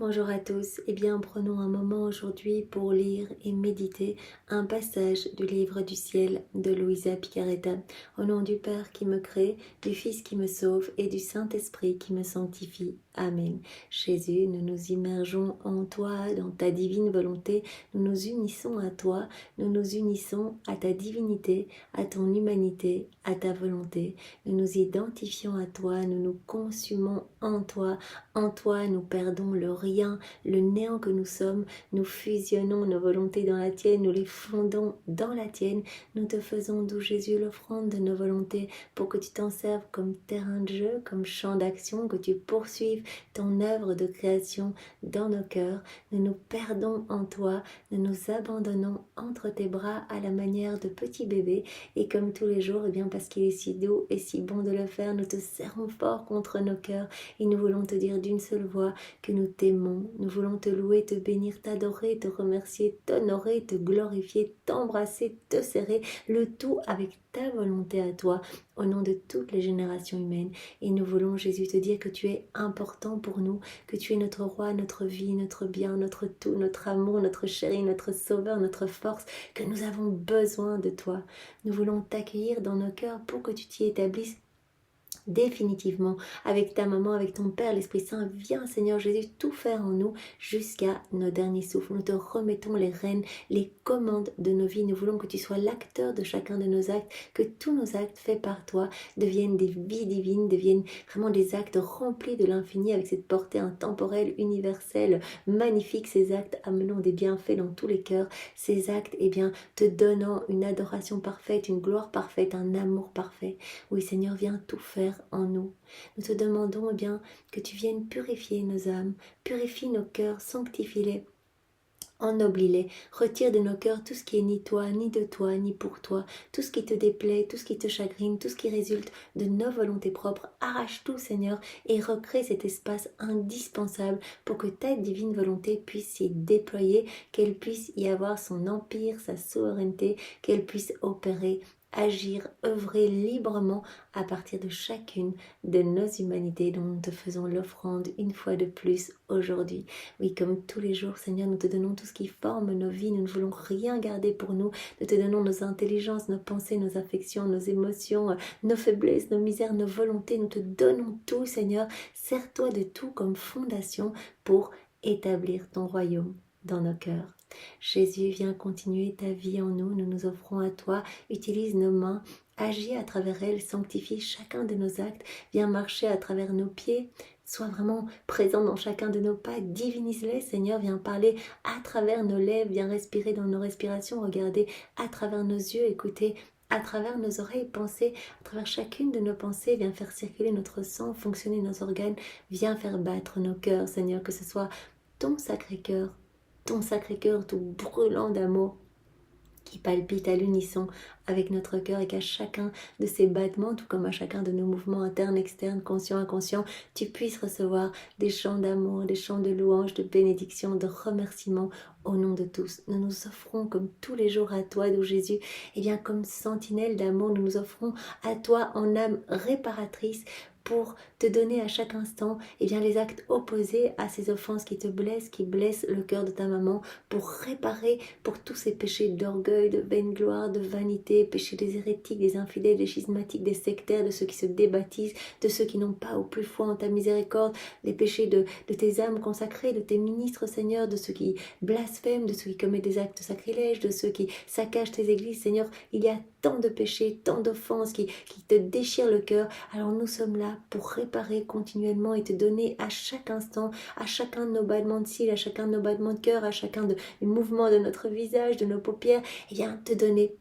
Bonjour à tous, prenons un moment aujourd'hui pour lire et méditer un passage du livre du ciel de Luisa Picaretta. Au nom du Père qui me crée, du Fils qui me sauve et du Saint-Esprit qui me sanctifie. Amen. Jésus, nous nous immergeons en toi, dans ta divine volonté, nous nous unissons à toi, nous nous unissons à ta divinité, à ton humanité, à ta volonté. Nous nous identifions à toi, nous nous consumons en toi nous perdons le rien, le néant que nous sommes, nous fusionnons nos volontés dans la tienne, nous les fondons dans la tienne, nous te faisons, doux Jésus, l'offrande de nos volontés pour que tu t'en serves comme terrain de jeu, comme champ d'action, que tu poursuives ton œuvre de création dans nos cœurs. Nous nous perdons en toi, nous nous abandonnons entre tes bras à la manière de petits bébés et comme tous les jours, parce qu'il est si doux et si bon de le faire, nous te serrons fort contre nos cœurs et nous voulons te dire d'une seule voix que nous t'aimons. Nous voulons te louer, te bénir, t'adorer, te remercier, t'honorer, te glorifier, t'embrasser, te serrer, le tout avec ta volonté à toi, au nom de toutes les générations humaines. Et nous voulons, Jésus, te dire que tu es important pour nous, que tu es notre roi, notre vie, notre bien, notre tout, notre amour, notre chéri, notre sauveur, notre force, que nous avons besoin de toi. Nous voulons t'accueillir dans nos cœurs pour que tu t'y établisses définitivement avec ta maman, avec ton Père, l'Esprit Saint. Viens, Seigneur Jésus, tout faire en nous jusqu'à nos derniers souffles. Nous te remettons les rênes, les commandes de nos vies. Nous voulons que tu sois l'acteur de chacun de nos actes, que tous nos actes faits par toi deviennent des vies divines, deviennent vraiment des actes remplis de l'infini avec cette portée intemporelle, universelle, magnifique. Ces actes amenant des bienfaits dans tous les cœurs. Ces actes, te donnant une adoration parfaite, une gloire parfaite, un amour parfait. Oui, Seigneur, viens tout faire en nous. Nous te demandons que tu viennes purifier nos âmes, purifie nos cœurs, sanctifie-les, ennoblis-les, retire de nos cœurs tout ce qui est ni toi, ni de toi, ni pour toi, tout ce qui te déplaît, tout ce qui te chagrine, tout ce qui résulte de nos volontés propres. Arrache tout, Seigneur, et recrée cet espace indispensable pour que ta divine volonté puisse s'y déployer, qu'elle puisse y avoir son empire, sa souveraineté, qu'elle puisse opérer, agir, œuvrer librement à partir de chacune de nos humanités dont nous te faisons l'offrande une fois de plus aujourd'hui. Oui, comme tous les jours, Seigneur, nous te donnons tout ce qui forme nos vies, nous ne voulons rien garder pour nous, nous te donnons nos intelligences, nos pensées, nos affections, nos émotions, nos faiblesses, nos misères, nos volontés, nous te donnons tout, Seigneur, sers-toi de tout comme fondation pour établir ton royaume dans nos cœurs. Jésus, viens continuer ta vie en nous, nous nous offrons à toi, utilise nos mains, agis à travers elles, sanctifie chacun de nos actes, viens marcher à travers nos pieds, sois vraiment présent dans chacun de nos pas, divinise-les, Seigneur, viens parler à travers nos lèvres, viens respirer dans nos respirations, regarder à travers nos yeux, écouter à travers nos oreilles, penser à travers chacune de nos pensées, viens faire circuler notre sang, fonctionner nos organes, viens faire battre nos cœurs, Seigneur, que ce soit ton Sacré-Cœur tout brûlant d'amour qui palpite à l'unisson avec notre cœur et qu'à chacun de ces battements, tout comme à chacun de nos mouvements internes, externes, conscients, inconscients, tu puisses recevoir des chants d'amour, des chants de louange, de bénédiction, de remerciement au nom de tous. Nous nous offrons comme tous les jours à toi, doux Jésus, comme sentinelle d'amour, nous nous offrons à toi en âme réparatrice pour te donner à chaque instant les actes opposés à ces offenses qui te blessent, qui blessent le cœur de ta maman, pour réparer pour tous ces péchés d'orgueil, de vaine gloire, de vanité, péchés des hérétiques, des infidèles, des schismatiques, des sectaires, de ceux qui se débaptisent, de ceux qui n'ont pas au plus foi en ta miséricorde, des péchés de tes âmes consacrées, de tes ministres, Seigneur, de ceux qui blasphèment, de ceux qui commettent des actes sacrilèges, de ceux qui saccagent tes églises, Seigneur. Il y a tant de péchés, tant d'offenses qui te déchirent le cœur. Alors nous sommes là pour réparer continuellement et te donner à chaque instant, à chacun de nos battements de cils, à chacun de nos battements de cœur, à chacun des mouvements de notre visage, de nos paupières, te donner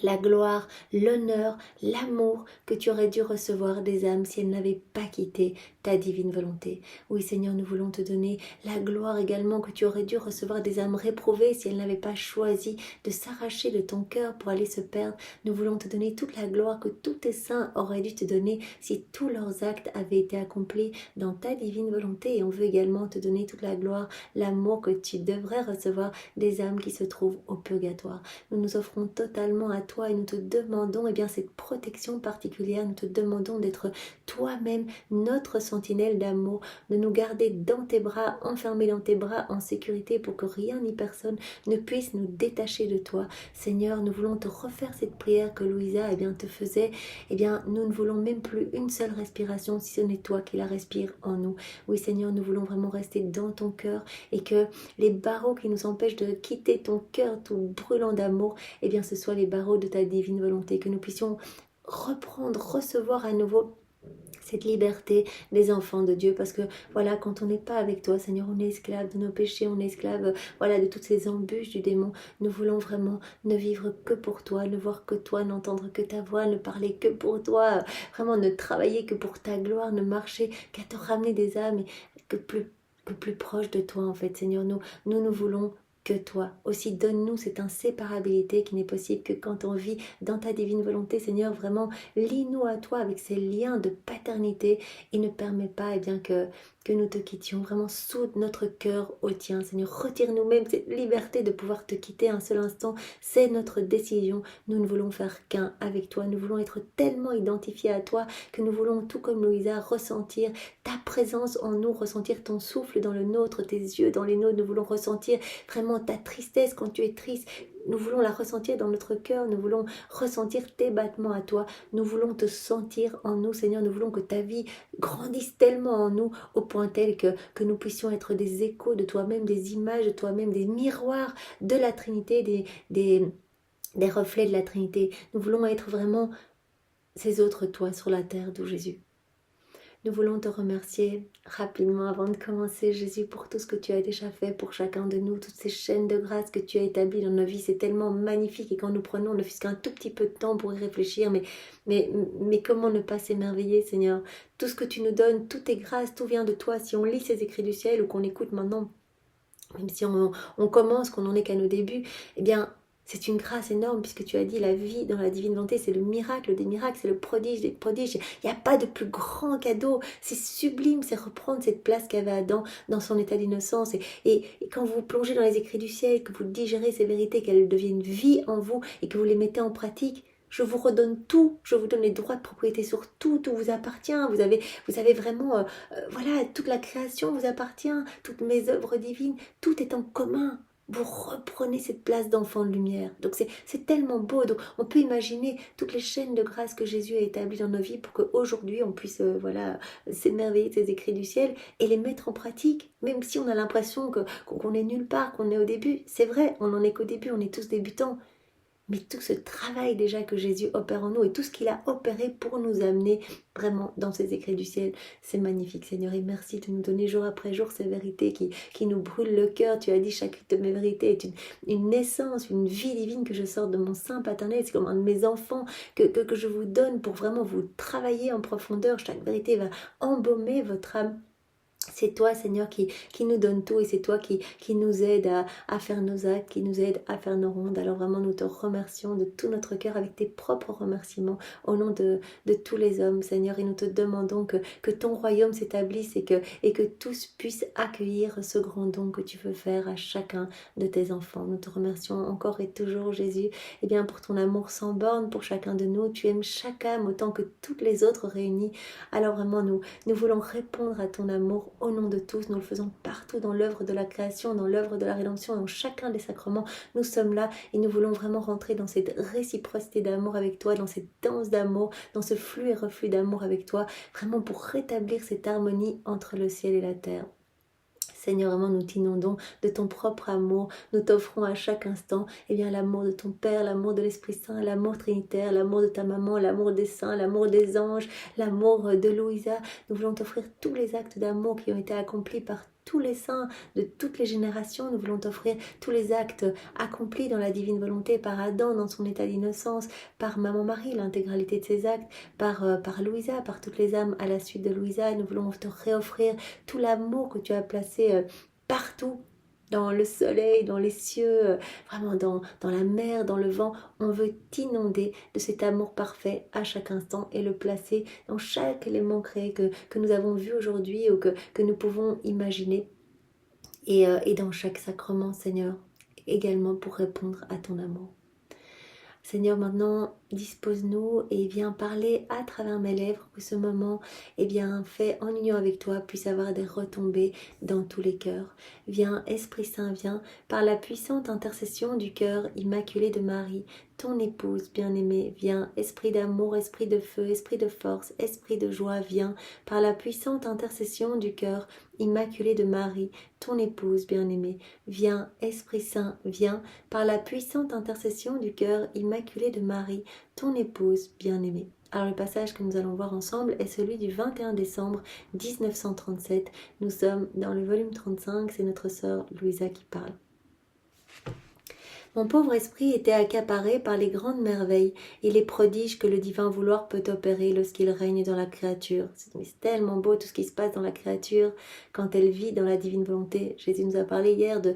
la gloire, l'honneur, l'amour que tu aurais dû recevoir des âmes si elles n'avaient pas quitté ta divine volonté. Oui, Seigneur, nous voulons te donner la gloire également que tu aurais dû recevoir des âmes réprouvées si elles n'avaient pas choisi de s'arracher de ton cœur pour aller se perdre. Nous voulons te donner toute la gloire que tous tes saints auraient dû te donner si tous leurs actes avaient été accomplis dans ta divine volonté. Et on veut également te donner toute la gloire, l'amour que tu devrais recevoir des âmes qui se trouvent au purgatoire. Nous nous offrons totalement à à toi et nous te demandons cette protection particulière. Nous te demandons d'être toi-même notre sentinelle d'amour, de nous garder dans tes bras, enfermés dans tes bras en sécurité pour que rien ni personne ne puisse nous détacher de toi. Seigneur, nous voulons te refaire cette prière que Louisa te faisait. Nous ne voulons même plus une seule respiration si ce n'est toi qui la respire en nous. Oui Seigneur, nous voulons vraiment rester dans ton cœur et que les barreaux qui nous empêchent de quitter ton cœur tout brûlant d'amour, ce soient les barreaux de ta divine volonté, que nous puissions reprendre, recevoir à nouveau cette liberté des enfants de Dieu, parce que voilà, quand on n'est pas avec toi Seigneur, on est esclave de nos péchés, on est esclave de toutes ces embûches du démon. Nous voulons vraiment ne vivre que pour toi, ne voir que toi, n'entendre que ta voix, ne parler que pour toi, vraiment ne travailler que pour ta gloire, ne marcher qu'à te ramener des âmes, et que plus proche de toi en fait Seigneur. Nous voulons que toi. Aussi, donne-nous cette inséparabilité qui n'est possible que quand on vit dans ta divine volonté, Seigneur. Vraiment, lie-nous à toi avec ces liens de paternité et ne permets pas que nous te quittions. Vraiment, soude notre cœur au tien, Seigneur. Retire-nous même cette liberté de pouvoir te quitter un seul instant. C'est notre décision. Nous ne voulons faire qu'un avec toi. Nous voulons être tellement identifiés à toi que nous voulons, tout comme Louisa, ressentir ta présence en nous, ressentir ton souffle dans le nôtre, tes yeux dans les nôtres. Nous voulons ressentir vraiment ta tristesse quand tu es triste. Nous voulons la ressentir dans notre cœur. Nous voulons ressentir tes battements à toi. Nous voulons te sentir en nous, Seigneur. Nous voulons que ta vie grandisse tellement en nous au point tel que nous puissions être des échos de toi-même, des images de toi-même, des miroirs de la Trinité, des reflets de la Trinité. Nous voulons être vraiment ces autres toi sur la terre, d'où Jésus. Nous voulons te remercier rapidement avant de commencer, Jésus, pour tout ce que tu as déjà fait pour chacun de nous, toutes ces chaînes de grâce que tu as établies dans nos vies. C'est tellement magnifique et quand nous prenons ne fût-ce qu'un tout petit peu de temps pour y réfléchir, mais comment ne pas s'émerveiller, Seigneur. Tout ce que tu nous donnes, tout est grâce, tout vient de toi. Si on lit ces écrits du ciel ou qu'on écoute maintenant, même si on commence, qu'on n'en est qu'à nos débuts, c'est une grâce énorme puisque tu as dit la vie dans la divine volonté, c'est le miracle des miracles, c'est le prodige des prodiges. Il n'y a pas de plus grand cadeau. C'est sublime, c'est reprendre cette place qu'avait Adam dans son état d'innocence. Et quand vous plongez dans les écrits du ciel, que vous digérez ces vérités, qu'elles deviennent vie en vous et que vous les mettez en pratique, je vous redonne tout, je vous donne les droits de propriété sur tout, tout vous appartient. Vous avez vraiment, toute la création vous appartient, toutes mes œuvres divines, tout est en commun. Vous reprenez cette place d'enfant de lumière. Donc c'est tellement beau. Donc on peut imaginer toutes les chaînes de grâce que Jésus a établies dans nos vies pour qu'aujourd'hui on puisse s'émerveiller de ces écrits du ciel et les mettre en pratique. Même si on a l'impression qu'on est nulle part, qu'on est au début. C'est vrai, on n'en est qu'au début, on est tous débutants. Mais tout ce travail déjà que Jésus opère en nous et tout ce qu'il a opéré pour nous amener vraiment dans ces écrits du ciel, c'est magnifique Seigneur. Et merci de nous donner jour après jour ces vérités qui nous brûlent le cœur. Tu as dit chacune de mes vérités est une naissance, une vie divine que je sors de mon sein paternel. C'est comme un de mes enfants que je vous donne pour vraiment vous travailler en profondeur. Chaque vérité va embaumer votre âme. C'est toi, Seigneur, qui nous donne tout et c'est toi qui nous aide à faire nos actes, qui nous aide à faire nos rondes. Alors vraiment, nous te remercions de tout notre cœur avec tes propres remerciements au nom de tous les hommes, Seigneur. Et nous te demandons que ton royaume s'établisse et que tous puissent accueillir ce grand don que tu veux faire à chacun de tes enfants. Nous te remercions encore et toujours, Jésus, pour ton amour sans borne pour chacun de nous. Tu aimes chaque âme autant que toutes les autres réunies. Alors vraiment, nous voulons répondre à ton amour au nom de tous. Nous le faisons partout dans l'œuvre de la création, dans l'œuvre de la rédemption, dans chacun des sacrements. Nous sommes là et nous voulons vraiment rentrer dans cette réciprocité d'amour avec toi, dans cette danse d'amour, dans ce flux et reflux d'amour avec toi, vraiment pour rétablir cette harmonie entre le ciel et la terre. Seigneur, vraiment, nous t'inondons de ton propre amour. Nous t'offrons à chaque instant l'amour de ton Père, l'amour de l'Esprit Saint, l'amour trinitaire, l'amour de ta maman, l'amour des saints, l'amour des anges, l'amour de Louisa. Nous voulons t'offrir tous les actes d'amour qui ont été accomplis par tous les saints de toutes les générations. Nous voulons t'offrir tous les actes accomplis dans la divine volonté par Adam dans son état d'innocence, par Maman Marie, l'intégralité de ses actes, par Louisa, par toutes les âmes à la suite de Louisa. Nous voulons te réoffrir tout l'amour que tu as placé partout, dans le soleil, dans les cieux, vraiment dans la mer, dans le vent. On veut t'inonder de cet amour parfait à chaque instant et le placer dans chaque élément créé que nous avons vu aujourd'hui ou que nous pouvons imaginer. Et dans chaque sacrement, Seigneur, également pour répondre à ton amour. Seigneur, maintenant, dispose-nous et viens parler à travers mes lèvres, que ce moment, fait en union avec toi, puisse avoir des retombées dans tous les cœurs. Viens, Esprit Saint, viens, par la puissante intercession du cœur immaculé de Marie, ton épouse bien-aimée, viens, Esprit d'amour, Esprit de feu, Esprit de force, Esprit de joie, viens, par la puissante intercession du cœur immaculé de Marie, ton épouse bien-aimée, viens, Esprit Saint, viens, par la puissante intercession du cœur immaculé de Marie, ton épouse bien-aimée. Alors le passage que nous allons voir ensemble est celui du 21 décembre 1937. Nous sommes dans le volume 35, c'est notre sœur Louisa qui parle. Mon pauvre esprit était accaparé par les grandes merveilles et les prodiges que le divin vouloir peut opérer lorsqu'il règne dans la créature. C'est tellement beau tout ce qui se passe dans la créature quand elle vit dans la divine volonté. Jésus nous a parlé hier de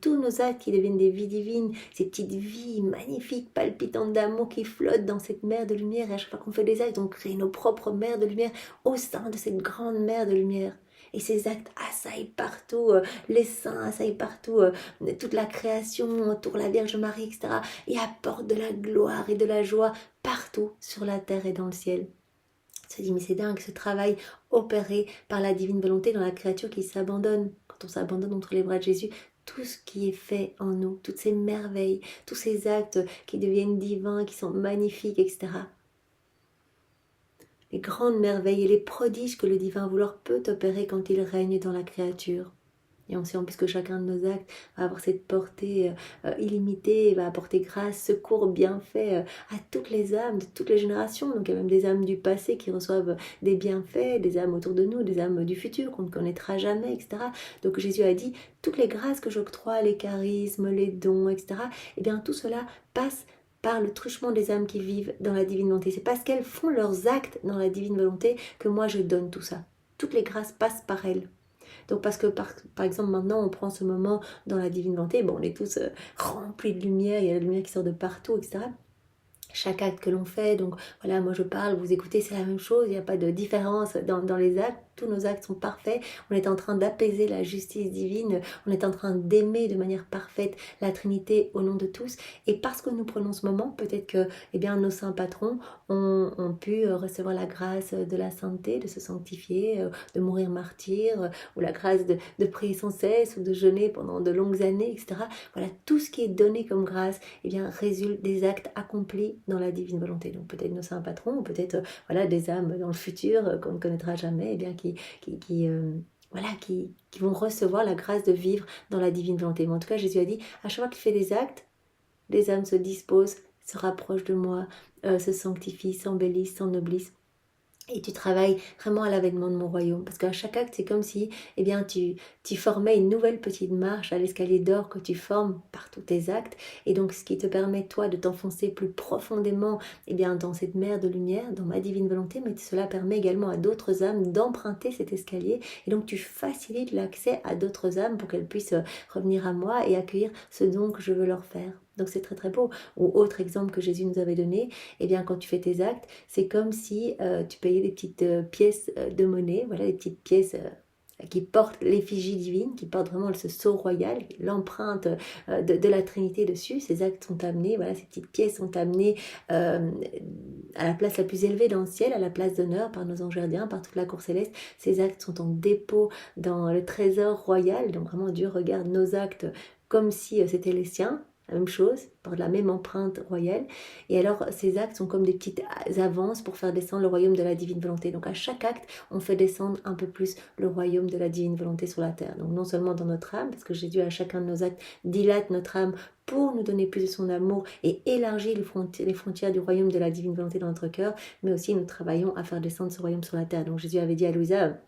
tous nos actes qui deviennent des vies divines, ces petites vies magnifiques, palpitantes d'amour qui flottent dans cette mer de lumière. Et à chaque fois qu'on fait des actes, on crée nos propres mers de lumière au sein de cette grande mer de lumière. Et ces actes assaillent partout, les saints assaillent partout, toute la création autour la Vierge Marie, etc. Et apportent de la gloire et de la joie partout sur la terre et dans le ciel. On se dit, mais c'est dingue, ce travail opéré par la divine volonté dans la créature qui s'abandonne. Quand on s'abandonne entre les bras de Jésus, tout ce qui est fait en nous, toutes ces merveilles, tous ces actes qui deviennent divins, qui sont magnifiques, etc. Les grandes merveilles et les prodiges que le divin vouloir peut opérer quand il règne dans la créature. Et on sait en plus que chacun de nos actes va avoir cette portée illimitée, va apporter grâce, secours, bienfaits à toutes les âmes de toutes les générations. Donc il y a même des âmes du passé qui reçoivent des bienfaits, des âmes autour de nous, des âmes du futur qu'on ne connaîtra jamais, etc. Donc Jésus a dit, toutes les grâces que j'octroie, les charismes, les dons, etc., eh bien tout cela passe par le truchement des âmes qui vivent dans la divine volonté. C'est parce qu'elles font leurs actes dans la divine volonté que moi je donne tout ça. Toutes les grâces passent par elles. Donc parce que par exemple maintenant on prend ce moment dans la divine volonté, bon on est tous remplis de lumière, il y a la lumière qui sort de partout, etc. Chaque acte que l'on fait, donc voilà, moi je parle, vous écoutez, c'est la même chose, il n'y a pas de différence dans les actes, tous nos actes sont parfaits, on est en train d'apaiser la justice divine, on est en train d'aimer de manière parfaite la Trinité au nom de tous, et parce que nous prenons ce moment, peut-être que nos saints patrons ont pu recevoir la grâce de la sainteté, de se sanctifier, de mourir martyr, ou la grâce de prier sans cesse, ou de jeûner pendant de longues années, etc. Voilà, tout ce qui est donné comme grâce, résulte des actes accomplis dans la divine volonté. Donc peut-être nos saints patrons, ou peut-être des âmes dans le futur qu'on ne connaîtra jamais, qui vont recevoir la grâce de vivre dans la divine volonté. Mais en tout cas, Jésus a dit, à chaque fois qu'il fait des actes, les âmes se disposent, se rapprochent de moi, se sanctifient, s'embellissent, s'ennoblissent. Et tu travailles vraiment à l'avènement de mon royaume. Parce qu'à chaque acte, c'est comme si tu formais une nouvelle petite marche à l'escalier d'or que tu formes par tous tes actes. Et donc, ce qui te permet, toi, de t'enfoncer plus profondément dans cette mer de lumière, dans ma divine volonté. Mais cela permet également à d'autres âmes d'emprunter cet escalier. Et donc, tu facilites l'accès à d'autres âmes pour qu'elles puissent revenir à moi et accueillir ce don que je veux leur faire. Donc c'est très très beau. Ou autre exemple que Jésus nous avait donné, quand tu fais tes actes, c'est comme si tu payais des petites pièces de monnaie, voilà, des petites pièces qui portent l'effigie divine, qui portent vraiment ce sceau royal, l'empreinte de la Trinité dessus. Ces actes sont amenés, voilà, ces petites pièces sont amenées à la place la plus élevée dans le ciel, à la place d'honneur par nos anges gardiens, par toute la cour céleste. Ces actes sont en dépôt dans le trésor royal, donc vraiment Dieu regarde nos actes comme si c'était les siens. La même chose, par la même empreinte royale. Et alors, ces actes sont comme des petites avances pour faire descendre le royaume de la divine volonté. Donc, à chaque acte, on fait descendre un peu plus le royaume de la divine volonté sur la terre. Donc, non seulement dans notre âme, parce que Jésus, à chacun de nos actes, dilate notre âme pour nous donner plus de son amour et élargir les frontières du royaume de la divine volonté dans notre cœur, mais aussi nous travaillons à faire descendre ce royaume sur la terre. Donc, Jésus avait dit à Louisa,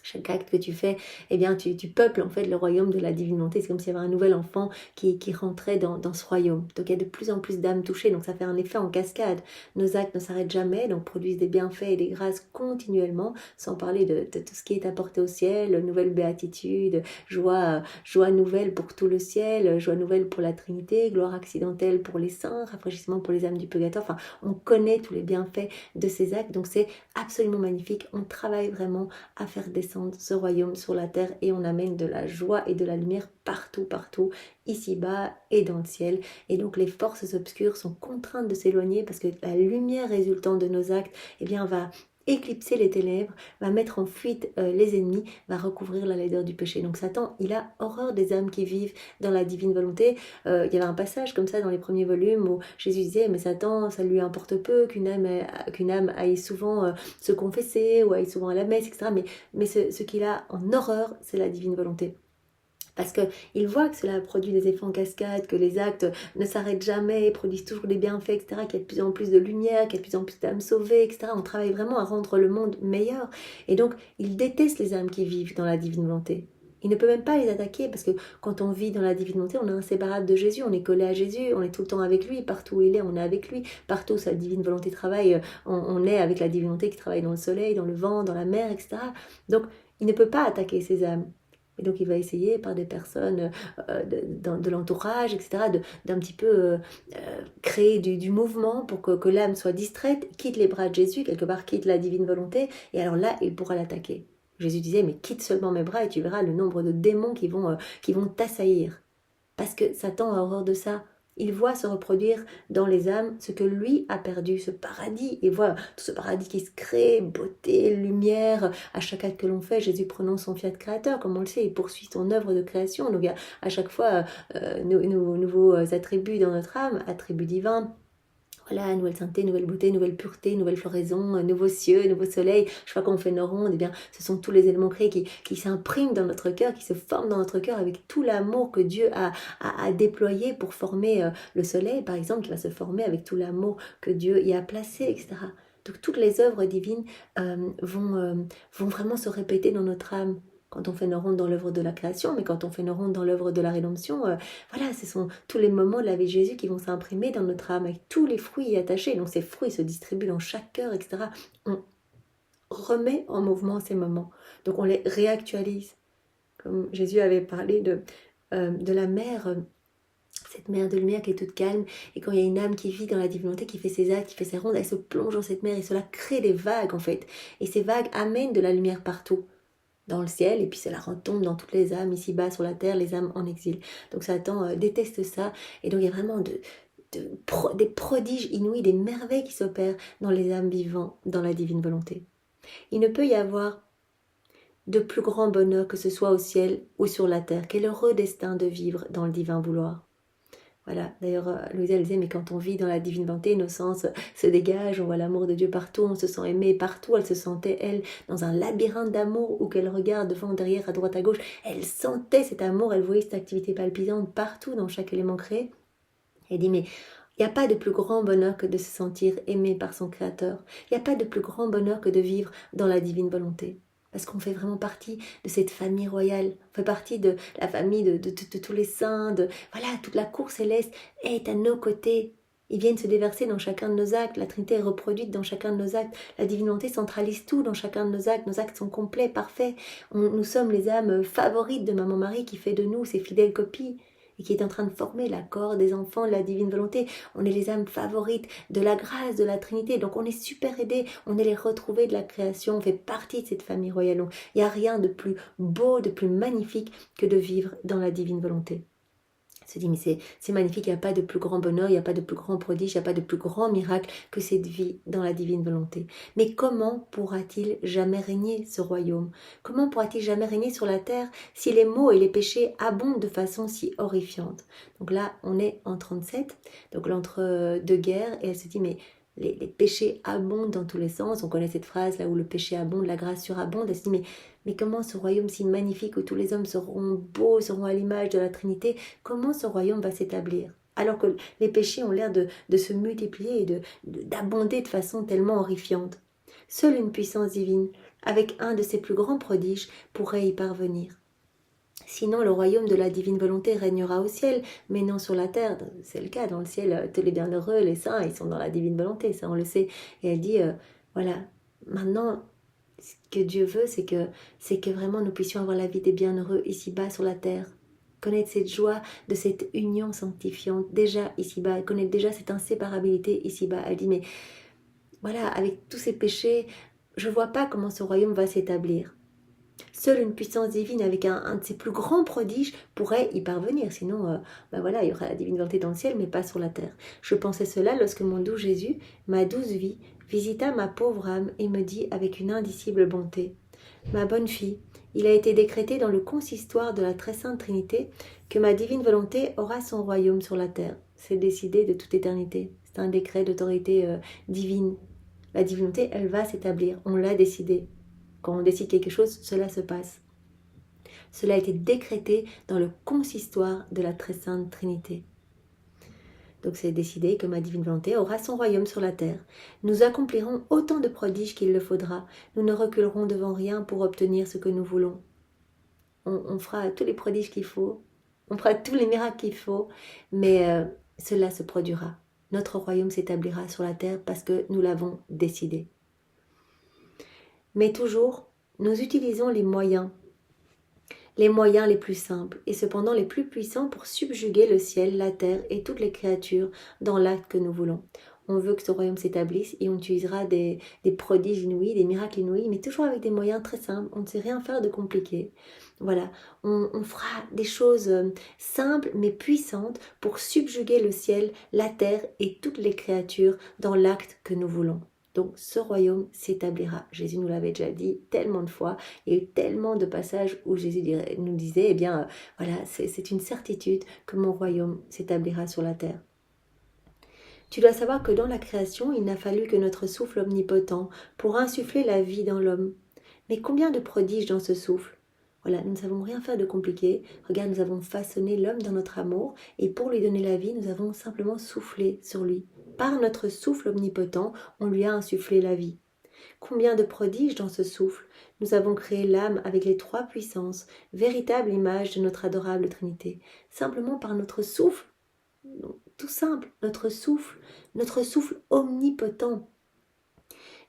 chaque acte que tu fais, tu peuples en fait le royaume de la divine volonté. C'est comme s'il y avait un nouvel enfant qui rentrait dans ce royaume. Donc il y a de plus en plus d'âmes touchées, donc ça fait un effet en cascade. Nos actes ne s'arrêtent jamais, donc produisent des bienfaits et des grâces continuellement, sans parler de tout ce qui est apporté au ciel, nouvelle béatitude, joie nouvelle pour tout le ciel, joie nouvelle pour la Trinité, gloire accidentelle pour les saints, rafraîchissement pour les âmes du purgatoire. Enfin, on connaît tous les bienfaits de ces actes, donc c'est absolument magnifique. On travaille vraiment à faire descendre descendre ce royaume sur la terre et on amène de la joie et de la lumière partout, partout, ici-bas et dans le ciel. Et donc les forces obscures sont contraintes de s'éloigner parce que la lumière résultant de nos actes, eh bien, va éclipser les ténèbres, va mettre en fuite les ennemis, va recouvrir la laideur du péché. Donc Satan, il a horreur des âmes qui vivent dans la divine volonté. Il y avait un passage comme ça dans les premiers volumes où Jésus disait, mais Satan, ça lui importe peu qu'une âme aille souvent se confesser ou aille souvent à la messe, etc. Mais ce qu'il a en horreur, c'est la divine volonté. Parce qu'il voit que cela produit des effets en cascade, que les actes ne s'arrêtent jamais, produisent toujours des bienfaits, etc., qu'il y a de plus en plus de lumière, qu'il y a de plus en plus d'âmes sauvées, etc. On travaille vraiment à rendre le monde meilleur. Et donc, il déteste les âmes qui vivent dans la divine volonté. Il ne peut même pas les attaquer parce que quand on vit dans la divine volonté, on est inséparable de Jésus, on est collé à Jésus, on est tout le temps avec lui, partout où il est, on est avec lui, partout où sa divine volonté travaille, on est avec la divine volonté qui travaille dans le soleil, dans le vent, dans la mer, etc. Donc, il ne peut pas attaquer ces âmes. Et donc il va essayer par des personnes de l'entourage, etc., d'un petit peu créer du mouvement pour que l'âme soit distraite, quitte les bras de Jésus, quelque part quitte la divine volonté, et alors là, il pourra l'attaquer. Jésus disait, mais quitte seulement mes bras et tu verras le nombre de démons qui vont t'assaillir. Parce que Satan a horreur de ça. Il voit se reproduire dans les âmes ce que lui a perdu, ce paradis. Et voit tout ce paradis qui se crée, beauté, lumière. À chaque acte que l'on fait, Jésus prononce son fiat créateur. Comme on le sait, il poursuit son œuvre de création. Donc il y a à chaque fois nouveaux attributs dans notre âme, attributs divins. Voilà, nouvelle sainteté, nouvelle beauté, nouvelle pureté, nouvelle floraison, nouveaux cieux, nouveau soleil. Je crois qu'on fait nos rondes, eh bien, ce sont tous les éléments créés qui s'impriment dans notre cœur, qui se forment dans notre cœur avec tout l'amour que Dieu a déployé pour former le soleil, par exemple, qui va se former avec tout l'amour que Dieu y a placé, etc. Donc toutes les œuvres divines vont vraiment se répéter dans notre âme. Quand on fait nos rondes dans l'œuvre de la création, mais quand on fait nos rondes dans l'œuvre de la rédemption, voilà, ce sont tous les moments de la vie de Jésus qui vont s'imprimer dans notre âme, avec tous les fruits y attachés. Donc ces fruits se distribuent dans chaque cœur, etc. On remet en mouvement ces moments. Donc on les réactualise. Comme Jésus avait parlé de la mer, cette mer de lumière qui est toute calme, et quand il y a une âme qui vit dans la divinité, qui fait ses actes, qui fait ses rondes, elle se plonge dans cette mer, et cela crée des vagues en fait. Et ces vagues amènent de la lumière partout dans le ciel, et puis cela retombe dans toutes les âmes ici-bas sur la terre, les âmes en exil. Donc Satan déteste ça, et donc il y a vraiment des prodiges inouïs, des merveilles qui s'opèrent dans les âmes vivant dans la divine volonté. Il ne peut y avoir de plus grand bonheur que ce soit au ciel ou sur la terre. Quel heureux destin de vivre dans le divin vouloir. Voilà, d'ailleurs, Louisa disait, mais quand on vit dans la divine volonté, nos sens se dégagent, on voit l'amour de Dieu partout, on se sent aimé partout. Elle se sentait, elle, dans un labyrinthe d'amour où qu'elle regarde devant, derrière, à droite, à gauche. Elle sentait cet amour, elle voyait cette activité palpitante partout dans chaque élément créé. Elle dit, mais il n'y a pas de plus grand bonheur que de se sentir aimé par son Créateur. Il n'y a pas de plus grand bonheur que de vivre dans la divine volonté. Parce qu'on fait vraiment partie de cette famille royale, on fait partie de la famille de tous les saints, voilà, toute la cour céleste est à nos côtés. Ils viennent se déverser dans chacun de nos actes, la Trinité est reproduite dans chacun de nos actes, la divine volonté centralise tout dans chacun de nos actes sont complets, parfaits. Nous sommes les âmes favorites de Maman Marie qui fait de nous ses fidèles copies, et qui est en train de former la corps des enfants de la divine volonté. On est les âmes favorites de la grâce, de la Trinité, donc on est super aidés, on est les retrouvés de la création, on fait partie de cette famille royale. Donc, il n'y a rien de plus beau, de plus magnifique que de vivre dans la divine volonté. Se dit, mais c'est magnifique, il n'y a pas de plus grand bonheur, il n'y a pas de plus grand prodige, il n'y a pas de plus grand miracle que cette vie dans la divine volonté. Mais comment pourra-t-il jamais régner ce royaume? Comment pourra-t-il jamais régner sur la terre si les maux et les péchés abondent de façon si horrifiante? Donc là, on est en 37, donc l'entre-deux-guerres, et elle se dit, mais les péchés abondent dans tous les sens. On connaît cette phrase là où le péché abonde, la grâce surabonde. Elle se dit, mais comment ce royaume si magnifique où tous les hommes seront beaux, seront à l'image de la Trinité, comment ce royaume va s'établir? Alors que les péchés ont l'air de se multiplier et d'abonder de façon tellement horrifiante. Seule une puissance divine, avec un de ses plus grands prodiges, pourrait y parvenir. Sinon, le royaume de la divine volonté régnera au ciel, mais non sur la terre. C'est le cas, dans le ciel, tous les bienheureux, les saints, ils sont dans la divine volonté, ça on le sait. Et elle dit, voilà, maintenant, ce que Dieu veut, c'est que vraiment nous puissions avoir la vie des bienheureux ici-bas sur la terre. Connaître cette joie de cette union sanctifiante, déjà ici-bas, connaître déjà cette inséparabilité ici-bas. Elle dit, mais voilà, avec tous ces péchés, je ne vois pas comment ce royaume va s'établir. Seule une puissance divine avec un de ses plus grands prodiges pourrait y parvenir. Sinon, voilà, il y aura la divine volonté dans le ciel, mais pas sur la terre. Je pensais cela lorsque mon doux Jésus, ma douce vie, visita ma pauvre âme et me dit avec une indicible bonté: Ma bonne fille, il a été décrété dans le consistoire de la très sainte Trinité que ma divine volonté aura son royaume sur la terre. C'est décidé de toute éternité. C'est un décret d'autorité divine. La divinité, elle va s'établir. On l'a décidé. Quand on décide quelque chose, cela se passe. Cela a été décrété dans le consistoire de la très sainte Trinité. Donc c'est décidé que ma divine volonté aura son royaume sur la terre. Nous accomplirons autant de prodiges qu'il le faudra. Nous ne reculerons devant rien pour obtenir ce que nous voulons. On fera tous les prodiges qu'il faut, on fera tous les miracles qu'il faut, mais cela se produira. Notre royaume s'établira sur la terre parce que nous l'avons décidé. Mais toujours, nous utilisons les moyens les plus simples et cependant les plus puissants pour subjuguer le ciel, la terre et toutes les créatures dans l'acte que nous voulons. On veut que ce royaume s'établisse et on utilisera des prodiges inouïs, des miracles inouïs, mais toujours avec des moyens très simples. On ne sait rien faire de compliqué. Voilà, on fera des choses simples mais puissantes pour subjuguer le ciel, la terre et toutes les créatures dans l'acte que nous voulons. Donc ce royaume s'établira. Jésus nous l'avait déjà dit tellement de fois. Il y a eu tellement de passages où Jésus nous disait, eh bien voilà, c'est une certitude que mon royaume s'établira sur la terre. Tu dois savoir que dans la création, il n'a fallu que notre souffle omnipotent pour insuffler la vie dans l'homme. Mais combien de prodiges dans ce souffle? Voilà, nous ne savons rien faire de compliqué. Regarde, nous avons façonné l'homme dans notre amour et pour lui donner la vie, nous avons simplement soufflé sur lui. Par notre souffle omnipotent, on lui a insufflé la vie. Combien de prodiges dans ce souffle! Nous avons créé l'âme avec les trois puissances, véritable image de notre adorable Trinité. Simplement par notre souffle, tout simple, notre souffle omnipotent.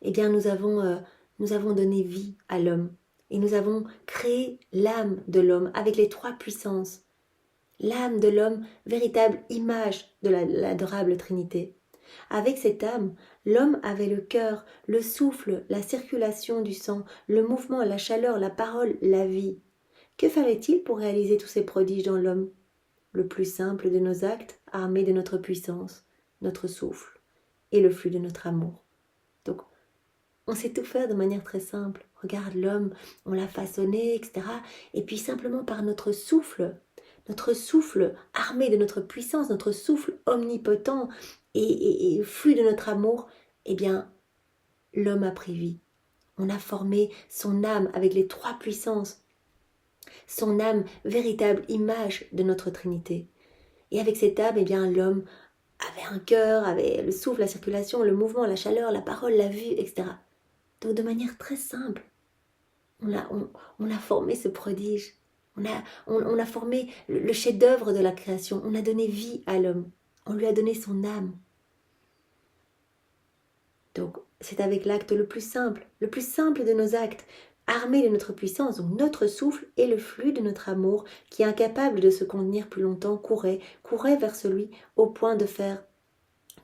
Eh bien, nous avons donné vie à l'homme. Et nous avons créé l'âme de l'homme avec les trois puissances. L'âme de l'homme, véritable image de l'adorable Trinité. Avec cette âme, l'homme avait le cœur, le souffle, la circulation du sang, le mouvement, la chaleur, la parole, la vie. Que fallait-il pour réaliser tous ces prodiges dans l'homme? Le plus simple de nos actes, armé de notre puissance, notre souffle et le flux de notre amour. Donc, on sait tout faire de manière très simple. Regarde l'homme, on l'a façonné, etc. Et puis simplement par notre souffle armé de notre puissance, notre souffle omnipotent et flux de notre amour, eh bien, l'homme a pris vie. On a formé son âme avec les trois puissances. Son âme, véritable image de notre Trinité. Et avec cette âme, eh bien, l'homme avait un cœur, avait le souffle, la circulation, le mouvement, la chaleur, la parole, la vue, etc. Donc de manière très simple, on a formé ce prodige. On a formé le chef-d'œuvre de la création. On a donné vie à l'homme. On lui a donné son âme. Donc c'est avec l'acte le plus simple de nos actes, armé de notre puissance, donc notre souffle et le flux de notre amour, qui est incapable de se contenir plus longtemps, courait vers celui au point de faire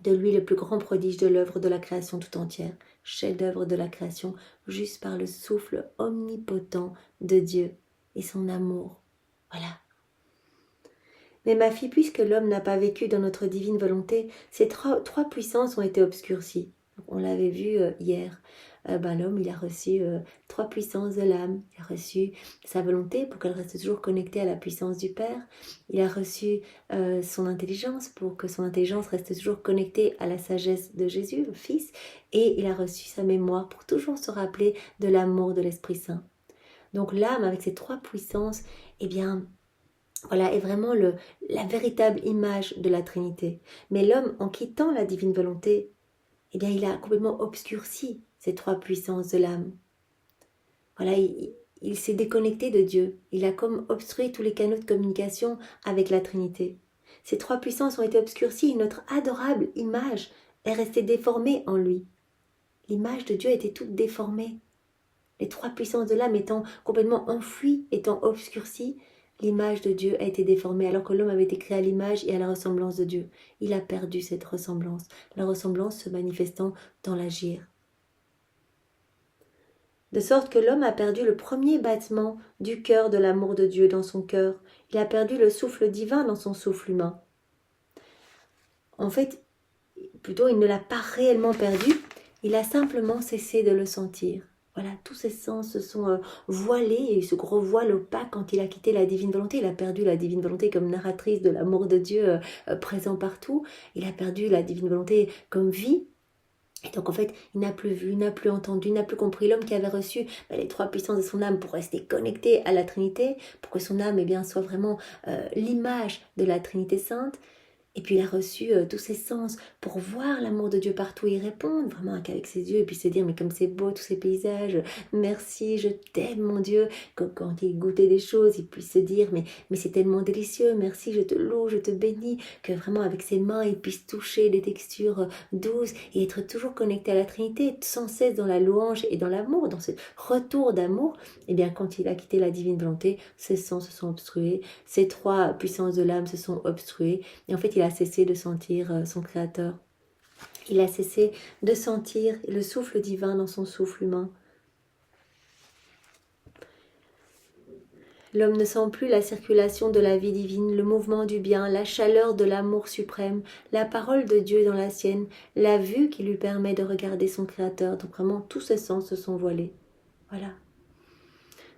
de lui le plus grand prodige de l'œuvre de la création tout entière, chef-d'œuvre de la création, juste par le souffle omnipotent de Dieu et son amour. Voilà. Mais ma fille, puisque l'homme n'a pas vécu dans notre divine volonté, ces trois puissances ont été obscurcies. On l'avait vu hier. L'homme, il a reçu trois puissances de l'âme. Il a reçu sa volonté pour qu'elle reste toujours connectée à la puissance du Père. Il a reçu son intelligence pour que son intelligence reste toujours connectée à la sagesse de Jésus, le Fils. Et il a reçu sa mémoire pour toujours se rappeler de l'amour de l'Esprit Saint. Donc l'âme, avec ses trois puissances, eh bien, voilà, est vraiment la véritable image de la Trinité. Mais l'homme, en quittant la divine volonté, eh bien, il a complètement obscurci ces trois puissances de l'âme. Voilà, il s'est déconnecté de Dieu. Il a comme obstrué tous les canaux de communication avec la Trinité. Ces trois puissances ont été obscurcies et notre adorable image est restée déformée en lui. L'image de Dieu était toute déformée. Les trois puissances de l'âme étant complètement enfouies, étant obscurcies, l'image de Dieu a été déformée alors que l'homme avait été créé à l'image et à la ressemblance de Dieu. Il a perdu cette ressemblance, la ressemblance se manifestant dans l'agir. De sorte que l'homme a perdu le premier battement du cœur de l'amour de Dieu dans son cœur. Il a perdu le souffle divin dans son souffle humain. En fait, plutôt il ne l'a pas réellement perdu, il a simplement cessé de le sentir. Voilà, tous ses sens se sont voilés, et ce gros voile opaque quand il a quitté la divine volonté. Il a perdu la divine volonté comme narratrice de l'amour de Dieu présent partout. Il a perdu la divine volonté comme vie. Et donc en fait, il n'a plus vu, il n'a plus entendu, il n'a plus compris. L'homme qui avait reçu les trois puissances de son âme pour rester connecté à la Trinité, pour que son âme soit vraiment l'image de la Trinité Sainte. Et puis il a reçu tous ses sens pour voir l'amour de Dieu partout et y répondre vraiment qu'avec ses yeux, et puis se dire mais comme c'est beau tous ces paysages, merci, je t'aime mon Dieu. Quand il goûtait des choses, il puisse se dire mais c'est tellement délicieux, merci, je te loue, je te bénis, que vraiment avec ses mains il puisse toucher des textures douces et être toujours connecté à la Trinité, sans cesse dans la louange et dans l'amour, dans ce retour d'amour. Et bien quand il a quitté la divine volonté, ses sens se sont obstrués, ses trois puissances de l'âme se sont obstruées, et en fait il a cessé de sentir son Créateur. Il a cessé de sentir le souffle divin dans son souffle humain. L'homme ne sent plus la circulation de la vie divine, le mouvement du bien, la chaleur de l'amour suprême, la parole de Dieu dans la sienne, la vue qui lui permet de regarder son Créateur. Donc vraiment, tous ses sens se sont voilés. Voilà.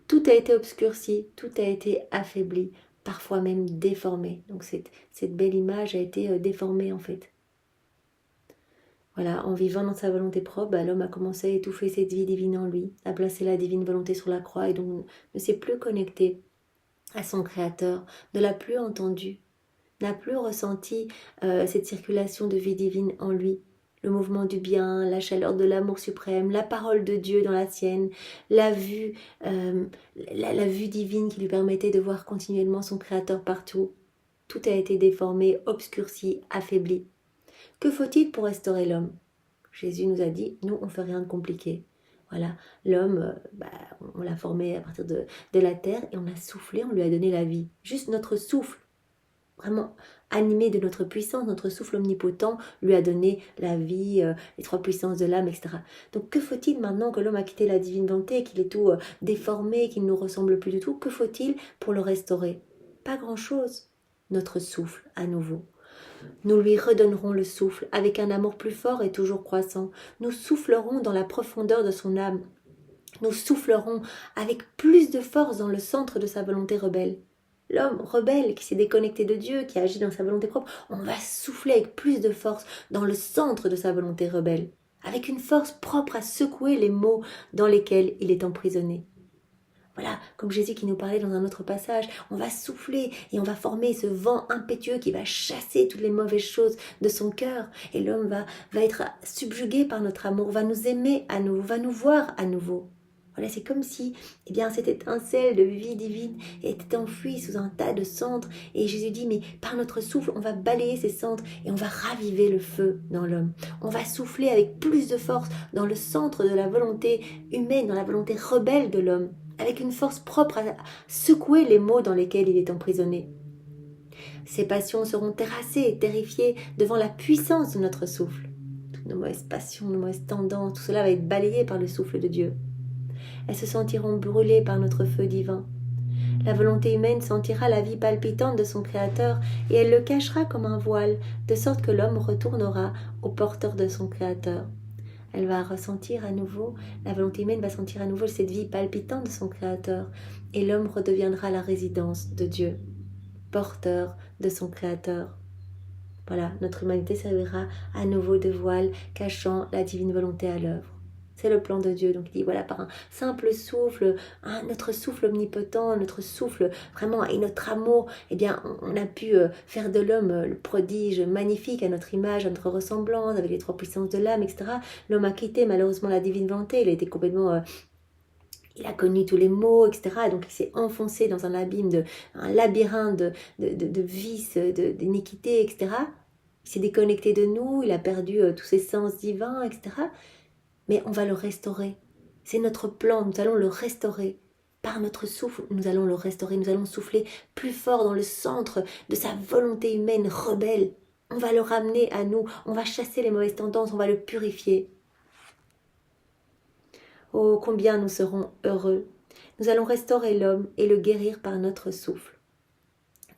Tout a été obscurci, tout a été affaibli, parfois même déformé. Donc cette belle image a été déformée en fait. Voilà, en vivant dans sa volonté propre, l'homme a commencé à étouffer cette vie divine en lui, à placer la divine volonté sur la croix et donc ne s'est plus connecté à son Créateur, ne l'a plus entendu, n'a plus ressenti cette circulation de vie divine en lui. Le mouvement du bien, la chaleur de l'amour suprême, la parole de Dieu dans la sienne, la vue divine qui lui permettait de voir continuellement son Créateur partout. Tout a été déformé, obscurci, affaibli. Que faut-il pour restaurer l'homme? Jésus nous a dit, nous on ne fait rien de compliqué. Voilà, l'homme, on l'a formé à partir de la terre et on a soufflé, on lui a donné la vie. Juste notre souffle, vraiment animé de notre puissance, notre souffle omnipotent lui a donné la vie, les trois puissances de l'âme, etc. Donc que faut-il maintenant que l'homme a quitté la divine volonté, qu'il est tout déformé, qu'il ne nous ressemble plus du tout? Que faut-il pour le restaurer? Pas grand-chose. Notre souffle à nouveau. Nous lui redonnerons le souffle avec un amour plus fort et toujours croissant. Nous soufflerons dans la profondeur de son âme. Nous soufflerons avec plus de force dans le centre de sa volonté rebelle. L'homme rebelle qui s'est déconnecté de Dieu, qui agit dans sa volonté propre, on va souffler avec plus de force dans le centre de sa volonté rebelle, avec une force propre à secouer les maux dans lesquels il est emprisonné. Voilà, comme Jésus qui nous parlait dans un autre passage, on va souffler et on va former ce vent impétueux qui va chasser toutes les mauvaises choses de son cœur. Et l'homme va être subjugué par notre amour, va nous aimer à nouveau, va nous voir à nouveau. Voilà, c'est comme si cette étincelle de vie divine était enfouie sous un tas de cendres. Et Jésus dit, mais par notre souffle, on va balayer ces cendres et on va raviver le feu dans l'homme. On va souffler avec plus de force dans le centre de la volonté humaine, dans la volonté rebelle de l'homme, avec une force propre à secouer les maux dans lesquels il est emprisonné. Ses passions seront terrassées, terrifiées devant la puissance de notre souffle. Toutes nos mauvaises passions, nos mauvaises tendances, tout cela va être balayé par le souffle de Dieu. Elles se sentiront brûlées par notre feu divin. La volonté humaine sentira la vie palpitante de son Créateur et elle le cachera comme un voile, de sorte que l'homme retournera au porteur de son Créateur. Elle va ressentir à nouveau, la volonté humaine va sentir à nouveau cette vie palpitante de son Créateur et l'homme redeviendra la résidence de Dieu, porteur de son Créateur. Voilà, notre humanité servira à nouveau de voile cachant la divine volonté à l'œuvre. C'est le plan de Dieu. Donc il dit, voilà, par un simple souffle, notre souffle omnipotent, notre souffle vraiment et notre amour, on a pu faire de l'homme le prodige magnifique à notre image, à notre ressemblance, avec les trois puissances de l'âme, etc. L'homme a quitté malheureusement la divine volonté, il a été complètement... il a connu tous les maux, etc. Donc il s'est enfoncé dans un abîme, un labyrinthe de vices, d'iniquité, etc. Il s'est déconnecté de nous, il a perdu tous ses sens divins, etc. Mais on va le restaurer. C'est notre plan, nous allons le restaurer. Par notre souffle, nous allons le restaurer. Nous allons souffler plus fort dans le centre de sa volonté humaine rebelle. On va le ramener à nous. On va chasser les mauvaises tendances. On va le purifier. Oh, combien nous serons heureux. Nous allons restaurer l'homme et le guérir par notre souffle.